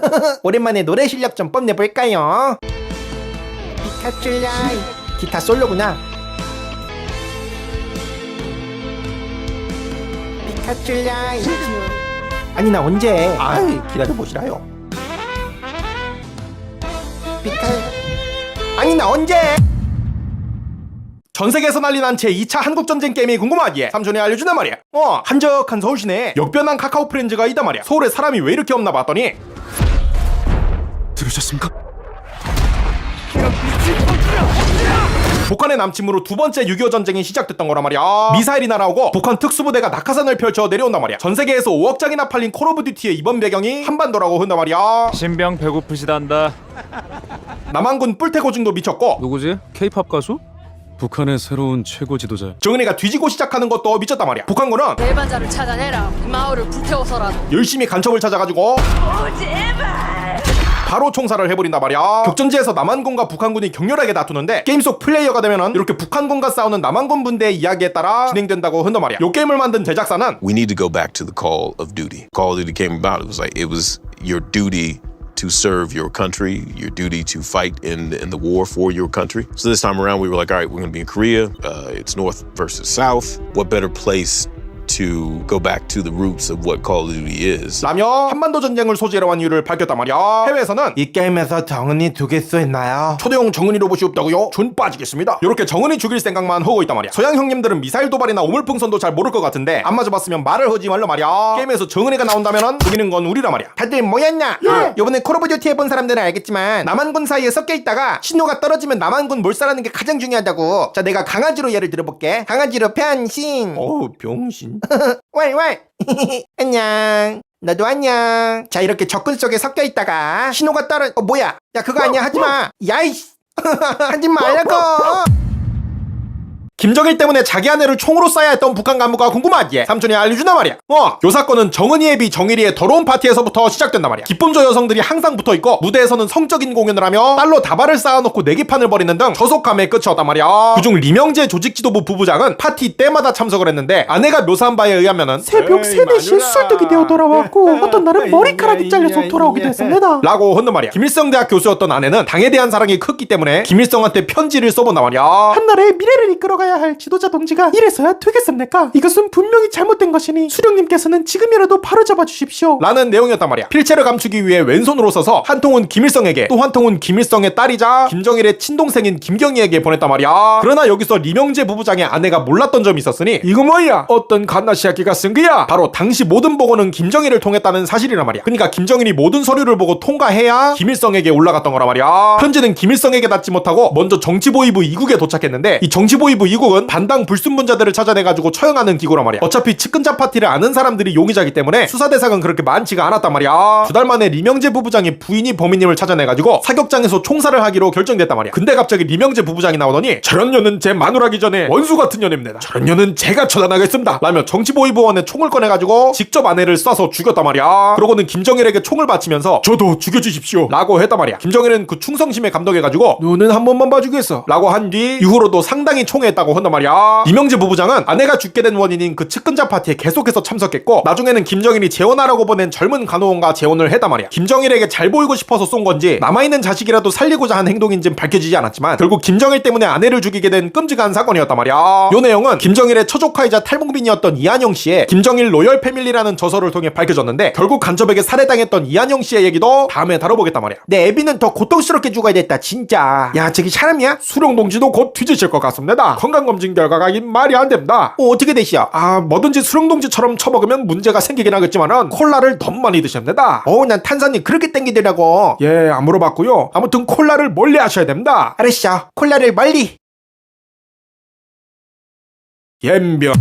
오랜만에 노래 실력 좀 뽐내볼까요? 피카츄라이 기타 솔로구나. 피카츄라이 아니 나 언제? 아이 기다려보시라요. 아니 나 언제? 전 세계에서 난리 난 제2차 한국전쟁 게임이 궁금하기에 삼촌이 알려준단 말이야. 한적한 서울 시내에 역변한 카카오 프렌즈가 있단 말이야. 서울에 사람이 왜 이렇게 없나 봤더니 들으셨습니까? 북한의 남침으로 두 번째 6.25 전쟁이 시작됐던 거란 말이야. 미사일이 날아오고 북한 특수부대가 낙하산을 펼쳐 내려온단 말이야. 전 세계에서 5억 장이나 팔린 콜 오브 듀티의 이번 배경이 한반도라고 한단 말이야. 신병 배고프시단다. 남한군 뿔테고증도 미쳤고 누구지? 케이팝 가수? 북한의 새로운 최고 지도자. 정은이가 뒤지고 시작하는 것도 미쳤단 말이야. 북한군은 내반자를 찾아내라. 마을을 불태워서라도. 열심히 간첩을 찾아가지고 바로 총살을 해버린단 말이야. 격전지에서 남한군과 북한군이 격렬하게 다투는데 게임 속 플레이어가 되면은 이렇게 북한군과 싸우는 남한군 분대의 이야기에 따라 진행된다고 한단 말이야. 요 게임을 만든 제작사는 We need to go back to the Call of Duty. Call of Duty came about. It was your duty to serve your country, your duty to fight in the war for your country. So this time around, we were like, all right, we're going to be in Korea. It's North versus South. What better place to go back to the roots of what Call of Duty is? 라며 한반도 전쟁을 소재로 한 이유를 밝혔단 말이야. 해외에서는 이 게임에서 정은이 두겠어 했나요? 초대형 정은이 로봇이 없다고요? 전 빠지겠습니다. 이렇게 정은이 죽일 생각만 하고 있단 말이야. 서양 형님들은 미사일 도발이나 우물풍선도 잘 모를 것 같은데 안 맞아봤으면 말을 하지 말라 말이야. 게임에서 정은이가 나온다면은 죽이는 건 우리란 말이야. 다들 뭐였냐? 요번에 콜 오브 듀티 해본 사람들은 알겠지만 남한군 사이에 섞여 있다가 신호가 떨어지면 남한군 몰살하는 게 가장 중요하다고. 자 내가 강아지로 예를 들어볼게. 강아지로 변신. 어우 병신. 왈왈. 안녕. 너도 안녕. 자 이렇게 적군 속에 섞여 있다가 신호가 뭐야? 야 그거 아니야 하지마. 야이씨. 하지 말라고. 김정일 때문에 자기 아내를 총으로 쏴야 했던 북한 간부가 궁금하기에 삼촌이 알려준단 말이야. 요 사건은 정은이의 비 정일이의 더러운 파티에서부터 시작된단 말이야. 기쁨조 여성들이 항상 붙어있고 무대에서는 성적인 공연을 하며 딸로 다발을 쌓아놓고 내기판을 벌이는 등 저속함의 끝이었단 말이야. 그중 리명재 조직지도부 부부장은 파티 때마다 참석을 했는데 아내가 묘사한 바에 의하면은 새벽 3, 4시에 술득이 되어 돌아왔고 어떤 날은 머리카락이 잘려서 돌아오기도 했습니다. 라고 헌단 말이야. 김일성 대학 교수였던 아내는 당에 대한 사랑이 컸기 때문에 김일성한테 편지를 써본단 말이야. 한나라의 미래를 이끌어가야 할 지도자 동지가 이래서야 되겠습니까? 이것은 분명히 잘못된 것이니 수령님께서는 지금이라도 바로잡아 주십시오. 라는 내용이었단 말이야. 필체를 감추기 위해 왼손으로 써서 한 통은 김일성에게 또 한 통은 김일성의 딸이자 김정일의 친동생인 김경희에게 보냈단 말이야. 그러나 여기서 리명재 부부장의 아내가 몰랐던 점이 있었으니 이거 뭐야? 어떤 갓나시아끼가 쓴 거야? 바로 당시 모든 보고는 김정일을 통했다는 사실이란 말이야. 그러니까 김정일이 모든 서류를 보고 통과해야 김일성에게 올라갔던 거란 말이야. 편지는 김일성에게 닿지 못하고 먼저 정치보위부 2국에 도착했는데 이 정치보위부 2국은 반당 불순분자들을 찾아내가지고 처형하는 기구란 말이야. 어차피 측근자 파티를 아는 사람들이 용의자이기 때문에 수사 대상은 그렇게 많지가 않았단 말이야. 2달 만에 리명재 부부장이 부인이 범인임을 찾아내가지고 사격장에서 총살을 하기로 결정됐단 말이야. 근데 갑자기 리명재 부부장이 나오더니 저런 년은 제 마누라기 전에 원수 같은 년입니다. 저런 년은 제가 처단하겠습니다. 라며 정치보위부원에 총을 꺼내가지고 직접 아내를 쏴서 죽였단 말이야. 그러고는 김정일에게 총을 바치면서 저도 죽여주십시오 라고 했단 말이야. 김정일은 그 충성심에 감동해가지고 눈은 한 번만 봐주겠어 라고 한 뒤 이후로도 상당히 총애했다고 한단 말이야. 리명재 부부장은 아내가 죽게 된 원인인 그 측근자 파티에 계속해서 참석했고 나중에는 김정일이 재혼하라고 보낸 젊은 간호원과 재혼을 했단 말이야. 김정일에게 잘 보이고 싶어서 쏜 건지 남아있는 자식이라도 살리고자 한 행동인지는 밝혀지지 않았지만 결국 김정일 때문에 아내를 죽이게 된 끔찍한 사건이었단 말이야. 요 내용은 김정일의 처조카이자 탈북민이었던 이한영 씨의 김정일 로열 패밀리라는 저서를 통해 밝혀졌는데 결국 간첩에게 살해당했던 이한영 씨의 얘기도 다음에 다뤄보겠단 말이야. 내 애비는 더 고통스럽게 죽어야 됐다 진짜. 야 저기 사람이야? 수령동지도 곧 뒤지실 것 같습니다. 건강검진 결과가 이 말이 안 됩니다. 어떻게 되시오? 뭐든지 수령동지처럼 처먹으면 문제가 생기긴 하겠지만은 콜라를 너무 많이 드셔야 됩니다. 난 탄산이 그렇게 땡기더라고. 예, 안 물어봤고요. 아무튼 콜라를 멀리 하셔야 됩니다. 알았어. 콜라를 멀리. 연병.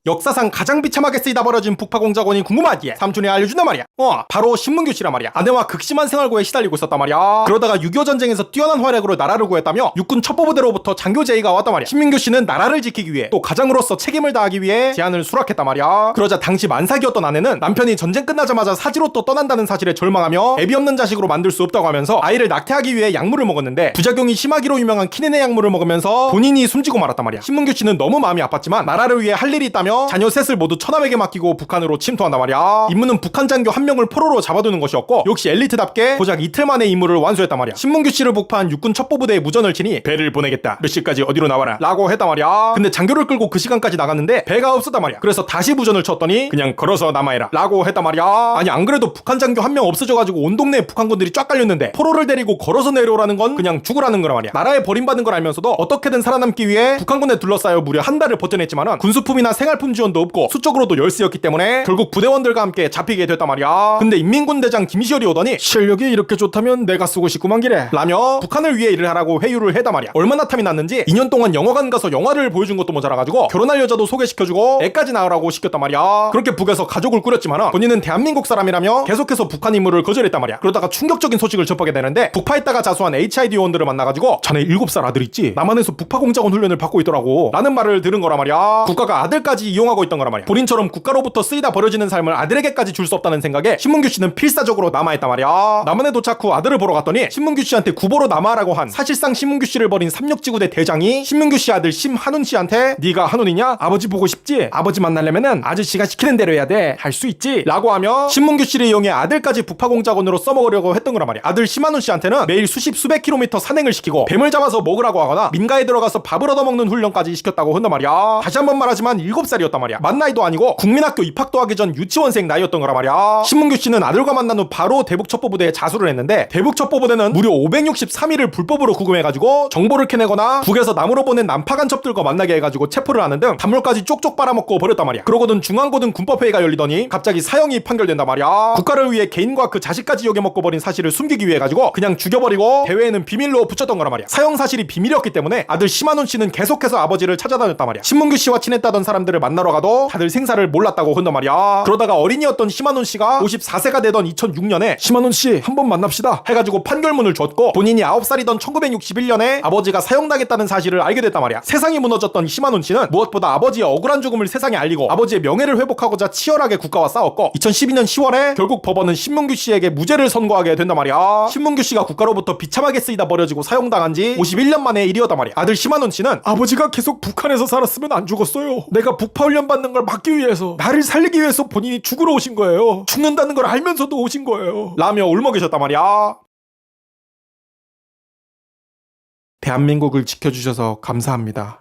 역사상 가장 비참하게 쓰이다 버려진 북파공작원이 궁금하기에 삼촌이 알려준단 말이야. 바로 신문규 씨란 말이야. 아내와 극심한 생활고에 시달리고 있었단 말이야. 그러다가 6.25 전쟁에서 뛰어난 활약으로 나라를 구했다며 육군 첩보부대로부터 장교 제의가 왔단 말이야. 신민규 씨는 나라를 지키기 위해 또 가장으로서 책임을 다하기 위해 제안을 수락했단 말이야. 그러자 당시 만삭이었던 아내는 남편이 전쟁 끝나자마자 사지로 또 떠난다는 사실에 절망하며 애비 없는 자식으로 만들 수 없다고 하면서 아이를 낙태하기 위해 약물을 먹었는데 부작용이 심하기로 유명한 키네네 약물을 먹으면서 본인이 숨지고 말았단 말이야. 신문규 씨는 너무 마음이 아팠지만 나라를 위해 할 일이 있다며 자녀 셋을 모두 천함에게 맡기고 북한으로 침투한단 말이야. 임무는 북한 장교 한 명을 포로로 잡아두는 것이었고 역시 엘리트답게 고작 이틀 만에 임무를 완수했단 말이야. 신문규 씨를 복파한 육군 첩보부대에 무전을 치니 배를 보내겠다. 몇 시까지 어디로 나와라 라고 했단 말이야. 근데 장교를 끌고 그 시간까지 나갔는데 배가 없었단 말이야. 그래서 다시 무전을 쳤더니 그냥 걸어서 남아해라 라고 했단 말이야. 아니 안 그래도 북한 장교 한 명 없어져가지고 온 동네에 북한군들이 쫙 깔렸는데 포로를 데리고 걸어서 내려오라는 건 그냥 죽으라는 거란 말이야. 나라에 버림받은 걸 알면서도 어떻게든 살아남기 위해 북한군에 둘러싸여 무려 한 달을 버텨냈지만은 군수품이나 생활품 지원도 없고 수적으로도 열세였기 때문에 결국 부대원들과 함께 잡히게 됐단 말이야. 근데 인민군 대장 김시열이 오더니 실력이 이렇게 좋다면 내가 쓰고 싶구만 기래 라며 북한을 위해 일을 하라고 회유를 했단 말이야. 얼마나 탐이 났는지 2년 동안 영화관 가서 영화를 보여준 것도 모자라가지고 결혼할 여자도 소개시켜주고 애까지 낳으라고 시켰단 말이야. 그렇게 북에서 가족을 꾸렸지만 본인은 대한민국 사람이라며 계속해서 북한 임무를 거절했단 말이야. 그러다가 충격적인 소식을 접하게 되는데 북파에다가 자수한 HID 요원들을 만나가지고 자네 7살 아들 있지? 남한에서 북파공작원 훈련을 받고 있더라고 라는 말을 들은 거란 말이야. 국가가 아들까지 이용하고 있던 거란 말이야. 본인처럼 국가로부터 쓰이다 버려지는 삶을 아들에게까지 줄 수 없다는 생각에 신문규 씨는 필사적으로 남아있단 말이야. 남한에 도착 후 아들을 보러 갔더니 신문규 씨한테 구보로 남아라고 한 사실상 신문규 씨를 버린 삼육지구대 대장이 신문규 씨 아들 심한훈 씨한테 네가 한훈이냐? 아버지 보고 싶지? 아버지 만나려면은 아저씨가 시키는 대로 해야 돼. 할 수 있지? 라고 하며 신문규 씨를 이용해 아들까지 북파공작원으로 써먹으려고 했던 거란 말이야. 아들 심한훈 씨한테는 매일 수백 킬로미터 산행을 시키고 뱀을 잡아서 먹으라고 하거나 민가에 들어가서 밥을 얻어먹는 훈련까지 시켰다고 한단 말이야. 다시 한번 말하지만 7살이었단 말이야. 만 나이도 아니고 국민학교 입학도 하기 전 유치원생 나이였던 거란 말이야. 신문규 씨는 아들과 만난 후 바로 대북첩보부대에 자수를 했는데 대북첩보부대는 무려 563일을 불법으로 구금해가지고 정보를 캐내거나 북에서 남으로 보낸 남파 간첩들과 만나게 해가지고 체포를 하는 등 단물까지 쪽쪽 빨아먹고 버렸단 말이야. 그러고는 중앙고등 군법회의가 열리더니 갑자기 사형이 판결된단 말이야. 국가를 위해 개인과 그 자식까지 욕해먹고 버린 사실을 숨기기 위해 가지고 그냥 죽여버리고 대회에는 비밀로 붙였던 거란 말이야. 사형 사실이 비밀이었기 때문에 아들 심한훈 씨는 계속해서 아버지를 찾아다녔단 말이야. 신문규 씨와 친했다던 사람들을 만나러 가도 다들 생사를 몰랐다고 한단 말이야. 그러다가 어린이였던 시마논 씨가 54세가 되던 2006년에 시마논 씨 한번 만납시다 해가지고 판결문을 줬고, 본인이 9살이던 1961년에 아버지가 사형당했다는 사실을 알게 됐단 말이야. 세상이 무너졌던 시마논 씨는 무엇보다 아버지의 억울한 죽음을 세상에 알리고 아버지의 명예를 회복하고자 치열하게 국가와 싸웠고, 2012년 10월에 결국 법원은 신문규 씨에게 무죄를 선고하게 된단 말이야. 신문규 씨가 국가로부터 비참하게 쓰이다 버려지고 사형당한 지 51년 만의 일이었단 말이야. 아들 시마논 씨는 아버지가 계속 북한에서 살았으면 안 죽었어요. 내가 북파 훈련 받는 걸 막기 위해서, 나를 살리기 위해서 본인이 죽으러 오신 거예요. 죽는다는 걸 알면서도 오신 거예요. 라며 울먹 계셨단 말이야. 대한민국을 지켜주셔서 감사합니다.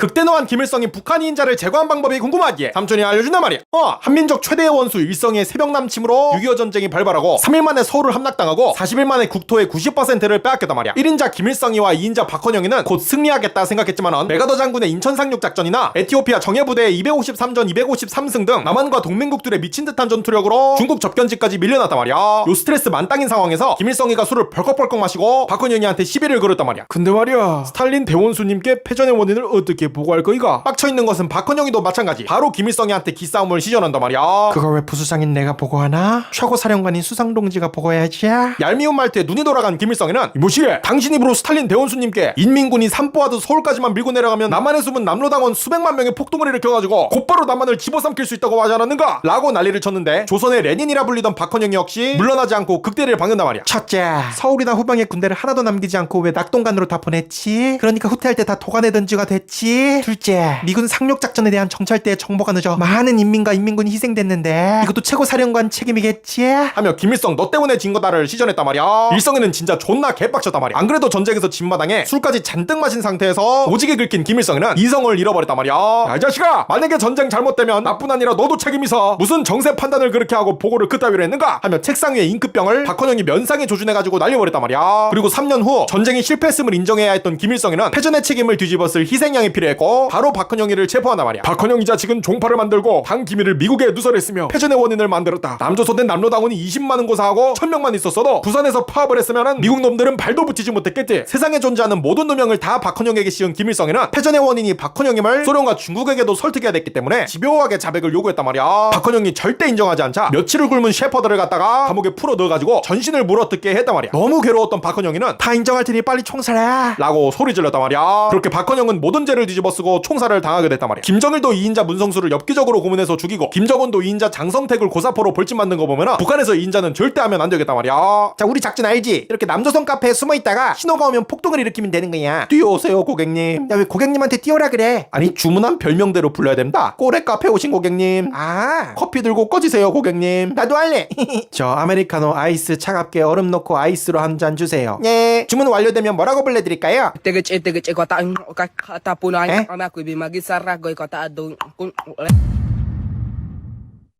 극대노한 김일성이 북한 인자를 제거한 방법이 궁금하기에 삼촌이 알려준단 말이야. 한민족 최대의 원수 일성의 새벽 남침으로 6.25 전쟁이 발발하고 3일 만에 서울을 함락당하고 40일 만에 국토의 90%를 빼앗겼단 말이야. 1인자 김일성이와 2인자 박헌영이는 곧 승리하겠다 생각했지만은 메가더 장군의 인천 상륙 작전이나 에티오피아 정예부대의 253전 253승 등 남한과 동맹국들의 미친 듯한 전투력으로 중국 접견지까지 밀려났단 말이야. 요 스트레스 만땅인 상황에서 김일성이가 술을 벌컥벌컥 마시고 박헌영이한테 시비를 걸었단 말이야. 근데 말이야, 스탈린 대원수님께 패전의 원인을 어떻게 보고할 거이가? 빡쳐있는 것은 박헌영이도 마찬가지. 바로 김일성이한테 기싸움을 시전한단 말이야. 그걸 왜 부수장인 내가 보고하나? 최고사령관인 수상동지가 보고해야지. 얄미운 말투에 눈이 돌아간 김일성이는 이모시게 당신 입으로 스탈린 대원수님께 인민군이 산보하듯 서울까지만 밀고 내려가면 남한에 숨은 남로당원 수백만 명의 폭동을 일으켜가지고 곧바로 남한을 집어삼킬 수 있다고 하지 않았는가? 라고 난리를 쳤는데, 조선의 레닌이라 불리던 박헌영이 역시 물러나지 않고 극대를 박는단 말이야. 첫째, 서울이나 후방에 군대를 하나도 남기지 않고 왜 낙동강으로 다 보냈지? 그러니까 후퇴할 때 다 도관에 던지가 됐지? 둘째, 미군 상륙작전에 대한 정찰대의 정보가 늦어 많은 인민과 인민군이 희생됐는데 이것도 최고사령관 책임이겠지? 하며 김일성 너 때문에 진 거다를 시전했단 말이야. 일성이는 진짜 존나 개빡쳤단 말이야. 안 그래도 전쟁에서 진마당에 술까지 잔뜩 마신 상태에서 오지게 긁힌 김일성이는 이성을 잃어버렸단 말이야. 야, 이 자식아, 만약에 전쟁 잘못되면 나뿐 아니라 너도 책임 있어. 무슨 정세 판단을 그렇게 하고 보고를 그따위로 했는가? 하며 책상 위에 잉크병을 박헌영이 면상에 조준해가지고 날려버렸단 말이야. 그리고 3년 후 전쟁이 실패했음을 인정해야 했던 김일성이는 패전의 책임을 뒤집었을 희생양이 필요했고 바로 박헌영이를 체포한단 말이야. 박헌영 이 자식은 종파를 만들고 당 기밀을 미국에 누설했으며 패전의 원인을 만들었다. 남조선된 남로당원이 20만원 고사하고 1000명만 있었어도 부산에서 파업을 했으면 미국 놈들은 발도 붙이지 못했겠지. 세상에 존재하는 모든 누명을 다 박헌영에게 씌운 김일성이는 패전의 원인이 박헌영임을 소련과 중국에게도 설득해야 됐기 때문에 집요하게 자백을 요구했단 말이야. 박헌영이 절대 인정하지 않자 며칠을 굶은 셰퍼드를 갖다가 감옥에 풀어 넣어가지고 전신을 물어뜯게 했단 말이야. 너무 괴로웠던 박헌영이는 다 인정할 테니 빨리 총살해 라고 소리 질렀단 말이야. 그렇게 박헌영은 모든 죄를 뒤집어 쓰고 총살을 당하게 됐단 말이야. 김정일도 2인자 문성수를 엽기적으로 고문해서 죽이고, 김정은도 2인자 장성택을 고사포로 벌집 만든 거 보면은 북한에서 2인자는 절대 하면 안 되겠단 말이야. 자, 우리 작전 알지? 이렇게 남조선 카페에 숨어있다가 신호가 오면 폭동을 일으키면 되는 거야. 뛰어오세요 고객님. 야, 왜 고객님한테 뛰어라 그래? 아니, 주문한 별명대로 불러야 됩니다. 꼬레 카페 오신 고객님. 아, 커피 들고 꺼지세요 고객님. 나도 할래. 저 아메리카노 아이스 차갑게 얼음 넣고 아이스로 한 잔 주세요. 네, 주문 완료되면 뭐라고 불러드릴까요?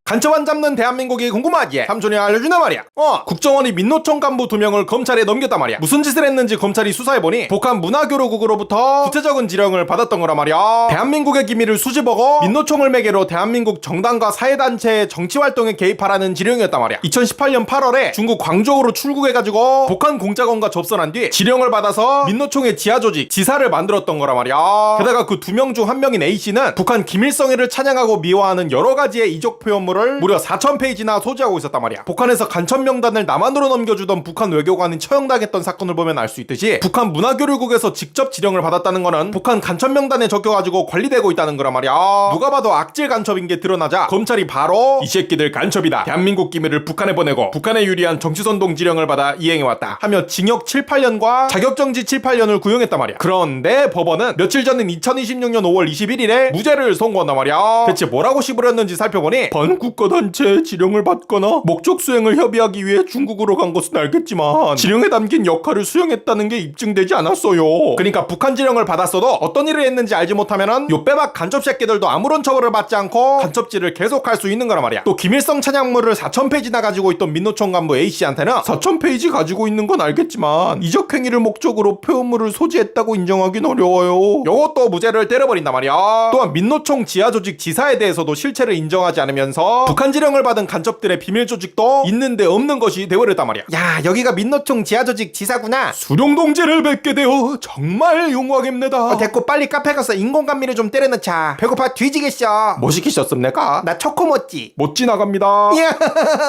간첩안 잡는 대한민국이 궁금하기에 삼촌이 알려주나 말이야. 국정원이 민노총 간부 2명을 검찰에 넘겼단 말이야. 무슨 짓을 했는지 검찰이 수사해보니 북한 문화교류국으로부터 구체적인 지령을 받았던 거란 말이야. 대한민국의 기밀을 수집하고 민노총을 매개로 대한민국 정당과 사회단체의 정치활동에 개입하라는 지령이었단 말이야. 2018년 8월에 중국 광저우로 출국해가지고 북한 공작원과 접선한 뒤 지령을 받아서 민노총의 지하조직 지사를 만들었던 거란 말이야. 게다가 그 2명 중 1명인 A씨는 북한 김일성이를 찬양하고 미화하는 여러가지의 이적 표현물을 무려 4000페이지나 소지하고 있었단 말이야. 북한에서 간첩 명단을 남한으로 넘겨주던 북한 외교관이 처형당했던 사건을 보면 알 수 있듯이 북한 문화교류국에서 직접 지령을 받았다는 거는 북한 간첩 명단에 적혀가지고 관리되고 있다는 거란 말이야. 누가 봐도 악질 간첩인 게 드러나자 검찰이 바로 이 새끼들 간첩이다, 대한민국 기밀을 북한에 보내고 북한에 유리한 정치선동 지령을 받아 이행해왔다 하며 징역 7, 8년과 자격정지 7, 8년을 구형했단 말이야. 그런데 법원은 며칠 전인 2026년 5월 21일에 무죄를 선고한단 말이야. 대체 뭐라고 씹으렸는지 살펴보니 국가단체에 지령을 받거나 목적 수행을 협의하기 위해 중국으로 간 것은 알겠지만 지령에 담긴 역할을 수행했다는 게 입증되지 않았어요. 그러니까 북한 지령을 받았어도 어떤 일을 했는지 알지 못하면은 요 빼박 간첩 새끼들도 아무런 처벌을 받지 않고 간첩질을 계속할 수 있는 거란 말이야. 또 김일성 찬양물을 4000페이지나 가지고 있던 민노총 간부 A씨한테는 4000페이지 가지고 있는 건 알겠지만 이적행위를 목적으로 표현물을 소지했다고 인정하긴 어려워요. 요것도 무죄를 때려버린단 말이야. 또한 민노총 지하조직 지사에 대해서도 실체를 인정하지 않으면서 북한 지령을 받은 간첩들의 비밀 조직도 있는데 없는 것이 되어버렸단 말이야. 야, 여기가 민노총 지하조직 지사구나. 수룡동지를 뵙게 되어 정말 영광입니다. 됐고 빨리 카페 가서 인공감미를 좀 때려넣자. 배고파 뒤지겠어. 뭐 시키셨습니까? 나 초코 모찌. 못 지나갑니다. 이야,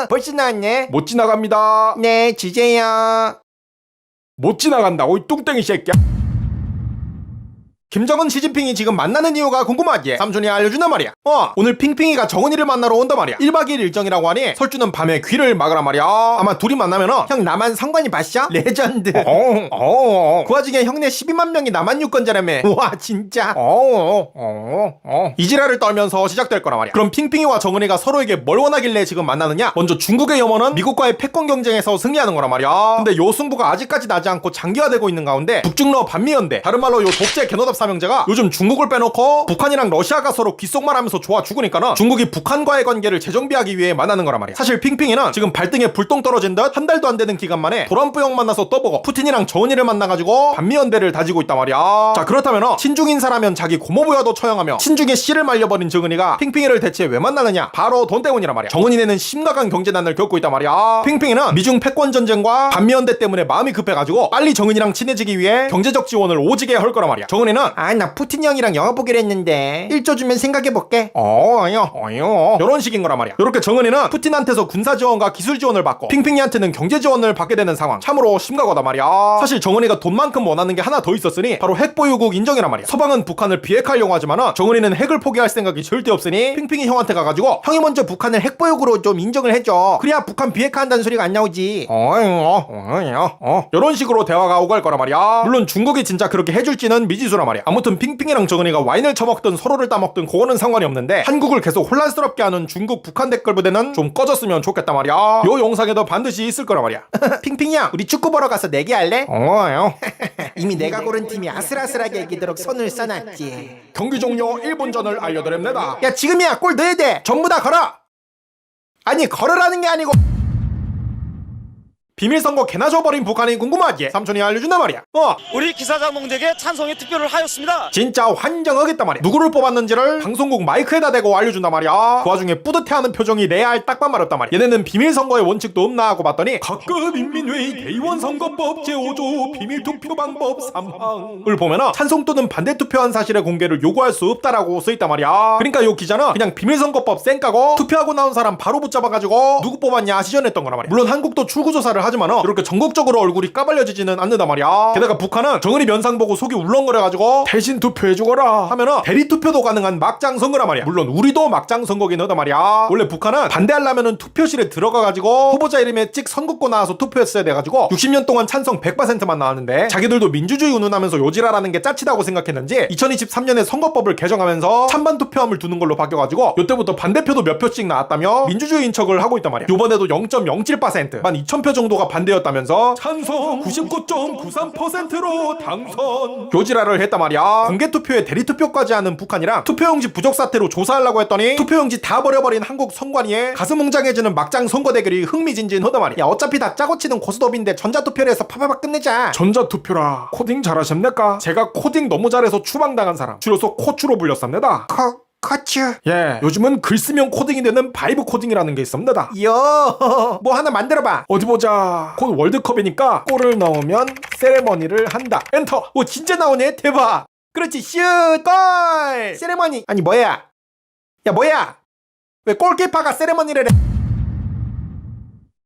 벌써 나왔네. 못 지나갑니다. 네, 주제요. 못 지나간다고 이 뚱땡이 새끼야. 김정은 시진핑이 지금 만나는 이유가 궁금하지? 삼촌이 알려준단 말이야. 오늘 핑핑이가 정은이를 만나러 온단 말이야. 1박 2일 일정이라고 하니 설주는 밤에 귀를 막으란 말이야. 아마 둘이 만나면은 형 나만 성관이 봤어? 레전드. 그 와중에 형네 12만 명이 나만 유권자라며. 와 진짜. 이 지랄을 떨면서 시작될 거란 말이야. 그럼 핑핑이와 정은이가 서로에게 뭘 원하길래 지금 만나느냐? 먼저 중국의 염원은 미국과의 패권 경쟁에서 승리하는 거란 말이야. 근데 요 승부가 아직까지 나지 않고 장기화되고 있는 가운데 북중러 반미연대, 다른 말로 요 독재 개노답 삼형제가 요즘 중국을 빼놓고 북한이랑 러시아가 서로 귓속말하면서 좋아 죽으니까는 중국이 북한과의 관계를 재정비하기 위해 만나는 거란 말이야. 사실 핑핑이는 지금 발등에 불똥 떨어진 듯 한 달도 안 되는 기간 만에 트럼프 형 만나서 떠보고 푸틴이랑 정은이를 만나가지고 반미연대를 다지고 있단 말이야. 자, 그렇다면 친중 인사라면 자기 고모부여도 처형하며 친중의 씨를 말려버린 정은이가 핑핑이를 대체 왜 만나느냐? 바로 돈 때문이란 말이야. 정은이네는 심각한 경제난을 겪고 있단 말이야. 핑핑이는 미중 패권 전쟁과 반미연대 때문에 마음이 급해가지고 빨리 정은이랑 친해지기 위해 경제적 지원을 오지게 할 거란 말이야. 정은이는 나 푸틴 형이랑 영화 보기로 했는데 1조 주면 생각해볼게. 이런 식인 거란 말이야. 이렇게 정은이는 푸틴한테서 군사 지원과 기술 지원을 받고 핑핑이한테는 경제 지원을 받게 되는 상황. 참으로 심각하단 말이야. 사실 정은이가 돈만큼 원하는 게 하나 더 있었으니 바로 핵보유국 인정이란 말이야. 서방은 북한을 비핵화하려고 하지만 정은이는 핵을 포기할 생각이 절대 없으니 핑핑이 형한테 가가지고 형이 먼저 북한을 핵보유국으로 좀 인정을 해줘. 그래야 북한 비핵화한다는 소리가 안 나오지. 이런 식으로 대화가 오갈 거란 말이야. 물론 중국이 진짜 그렇게 해줄지는 미지수란 말이야. 아무튼 핑핑이랑 정은이가 와인을 처먹든 서로를 따먹든 그거는 상관이 없는데 한국을 계속 혼란스럽게 하는 중국 북한 댓글 부대는 좀 꺼졌으면 좋겠단 말이야. 요 영상에도 반드시 있을 거란 말이야. 핑핑이 형, 우리 축구 보러 가서 내기할래? 이미 내가 고른 팀이 아슬아슬하게 이기도록 선을 써놨지. 경기 종료 1분 전을 알려드립니다. 야, 지금이야. 골 넣어야 돼. 전부 다 걸어. 아니, 걸으라는 게 아니고 비밀선거 개나 줘버린 북한이 궁금하지? 삼촌이 알려준단 말이야. 우리 기사자몽대에게 찬성의 투표를 하였습니다. 진짜 환장하겠단 말이야. 누구를 뽑았는지를 방송국 마이크에다 대고 알려준단 말이야. 그 와중에 뿌듯해하는 표정이 레알 딱밤 말았단 말이야. 얘네는 비밀선거의 원칙도 없나 하고 봤더니 각급 인민회의 대의원선거법 제5조 비밀투표 방법 3항을 보면은 찬성 또는 반대 투표한 사실의 공개를 요구할 수 없다라고 써있단 말이야. 그러니까 요 기자는 그냥 비밀선거법 쌩 까고 투표하고 나온 사람 바로 붙잡아가지고 누구 뽑았냐 시전했던 거란 말이야. 물론 한국도 출구조사를 하지만은 이렇게 전국적으로 얼굴이 까발려지지는 않는단 말이야. 게다가 북한은 정은이 면상 보고 속이 울렁거려가지고 대신 투표해주거라 하면은 대리 투표도 가능한 막장 선거란 말이야. 물론 우리도 막장 선거긴 하단 말이야. 원래 북한은 반대하려면은 투표실에 들어가가지고 후보자 이름에 찍 선긋고 나와서 투표했어야 돼가지고 60년 동안 찬성 100%만 나왔는데 자기들도 민주주의 운운하면서 요지라라는 게 짜치다고 생각했는지 2023년에 선거법을 개정하면서 찬반 투표함을 두는 걸로 바뀌어가지고 요때부터 반대표도 몇 표씩 나왔다며 민주주의인 척을 하고 있단 말이야. 요번에도 0.07% 12,000표 정도가 반대였다면서 찬성 99.93%로 당선 교지라를 했단 말이야. 공개투표에 대리투표까지 하는 북한이랑 투표용지 부족 사태로 조사하려고 했더니 투표용지 다 버려버린 한국 선관위에 가슴 웅장해지는 막장 선거 대결이 흥미진진하단 말이야. 야, 어차피 다 짜고 치는 고스톱인데 전자투표를 해서 파파박 끝내자. 전자투표라. 코딩 잘하십니까? 제가 코딩 너무 잘해서 추방당한 사람, 줄여서 코추로 불렸습니다. 커츠. 예, 요즘은 글 쓰면 코딩이 되는 바이브 코딩이라는 게 있습니다. 뭐 하나 만들어봐. 어디 보자. 곧 월드컵이니까 골을 넣으면 세레머니를 한다. 엔터. 오, 진짜 나오네. 대박. 그렇지. 슛 골. 세레머니. 아니 뭐야. 야 뭐야. 왜 골키퍼가 세레머니를 해.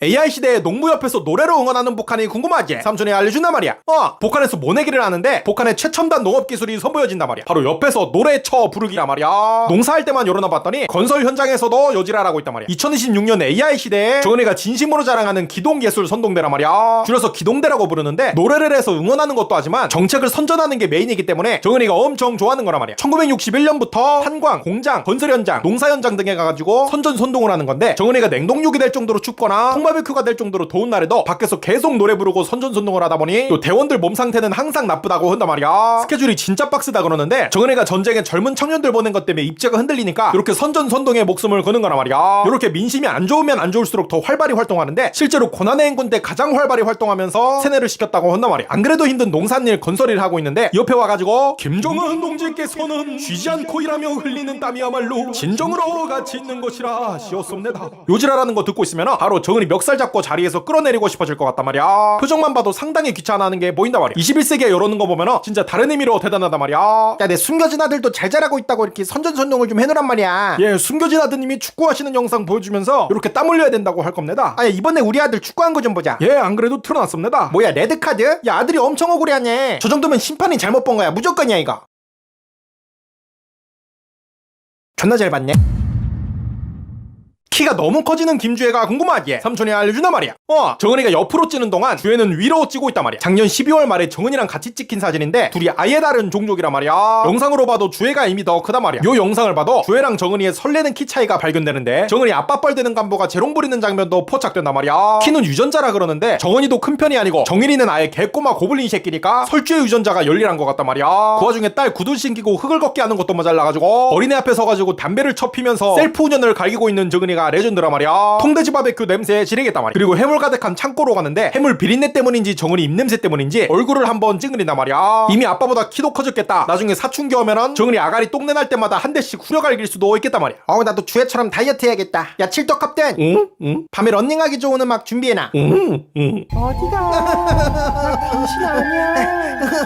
AI 시대에 농부 옆에서 노래로 응원하는 북한이 궁금하지? 삼촌이 알려준단 말이야. 북한에서 모내기를 하는데 북한의 최첨단 농업 기술이 선보여진단 말이야. 바로 옆에서 노래 쳐 부르기란 말이야. 농사할 때만 열어놔 봤더니 건설 현장에서도 여지랄하고 있단 말이야. 2026년 AI 시대에 정은이가 진심으로 자랑하는 기동예술 선동대란 말이야. 줄여서 기동대라고 부르는데 노래를 해서 응원하는 것도 하지만 정책을 선전하는 게 메인이기 때문에 정은이가 엄청 좋아하는 거란 말이야. 1961년부터 탄광, 공장, 건설 현장, 농사 현장 등에 가가지고 선전 선동을 하는 건데 정은이가 냉동육이 될 정도로 춥거나 바베큐가 될 정도로 더운 날에도 밖에서 계속 노래 부르고 선전선동을 하다 보니 또 대원들 몸 상태는 항상 나쁘다고 한단 말이야. 스케줄이 진짜 빡세다 그러는데 정은혜가 전쟁에 젊은 청년들 보낸 것 때문에 입지가 흔들리니까 이렇게 선전선동에 목숨을 거는 거란 말이야. 이렇게 민심이 안 좋으면 안 좋을수록 더 활발히 활동하는데 실제로 고난의 행군 때 가장 활발히 활동하면서 세뇌를 시켰다고 한단 말이야. 안 그래도 힘든 농산일 건설일 하고 있는데 옆에 와가지고 김정은 동지께서는 쉬지 않고 일하며 흘리는 땀이야말로 진정으로 가치 있는 것이라 시었습니다. 요지라라는 거 듣고 있으면 바로 정은이 멱살 잡고 자리에서 끌어내리고 싶어질 것 같단 말이야. 표정만 봐도 상당히 귀찮아하는 게 보인단 말이야. 21세기에 이러는 거 보면 진짜 다른 의미로 대단하단 말이야. 야, 내 숨겨진 아들도 잘 자라고 있다고 이렇게 선전선동을 좀 해놓으란 말이야. 예, 숨겨진 아드님이 축구하시는 영상 보여주면서 이렇게 땀 흘려야 된다고 할 겁니다. 아야, 이번에 우리 아들 축구한 거 좀 보자. 예, 안 그래도 틀어놨습니다. 뭐야, 레드카드? 야, 아들이 엄청 억울해하네. 저 정도면 심판이 잘못 본 거야. 무조건이야 이거. 존나 잘 봤네. 키가 너무 커지는 김주혜가 궁금하기에 삼촌이 알려준단 말이야. 정은이가 옆으로 찌는 동안 주혜는 위로 찌고 있단 말이야. 작년 12월 말에 정은이랑 같이 찍힌 사진인데 둘이 아예 다른 종족이란 말이야. 영상으로 봐도 주혜가 이미 더 크단 말이야. 요 영상을 봐도 주혜랑 정은이의 설레는 키 차이가 발견되는데 정은이 아빠뻘 되는 간보가 재롱 부리는 장면도 포착된단 말이야. 키는 유전자라 그러는데 정은이도 큰 편이 아니고 정은이는 아예 개꼬마 고블린 새끼니까 설주의 유전자가 열일한 것 같단 말이야. 그 와중에 딸 구두 신기고 흙을 걷게 하는 것도 모자라가지고 어린애 앞에 서가지고 담배를 쳐 피면서 셀프 운전을 갈기고 있는 정은이가 레전드란 말이야. 통돼지 바베큐 냄새에 지르겠단 말이야. 그리고 해물 가득한 창고로 가는데 해물 비린내 때문인지 정은이 입냄새 때문인지 얼굴을 한번 찡그린단 말이야. 이미 아빠보다 키도 커졌겠다. 나중에 사춘기 오면은 정은이 아가리 똥내 날 때마다 한 대씩 후려갈길 수도 있겠단 말이야. 나도 주애처럼 다이어트 해야겠다. 야, 칠떡 컵든. 응? 밤에 런닝하기 좋은 음악 준비해놔. 응? 어디가? 나 당신 아니야.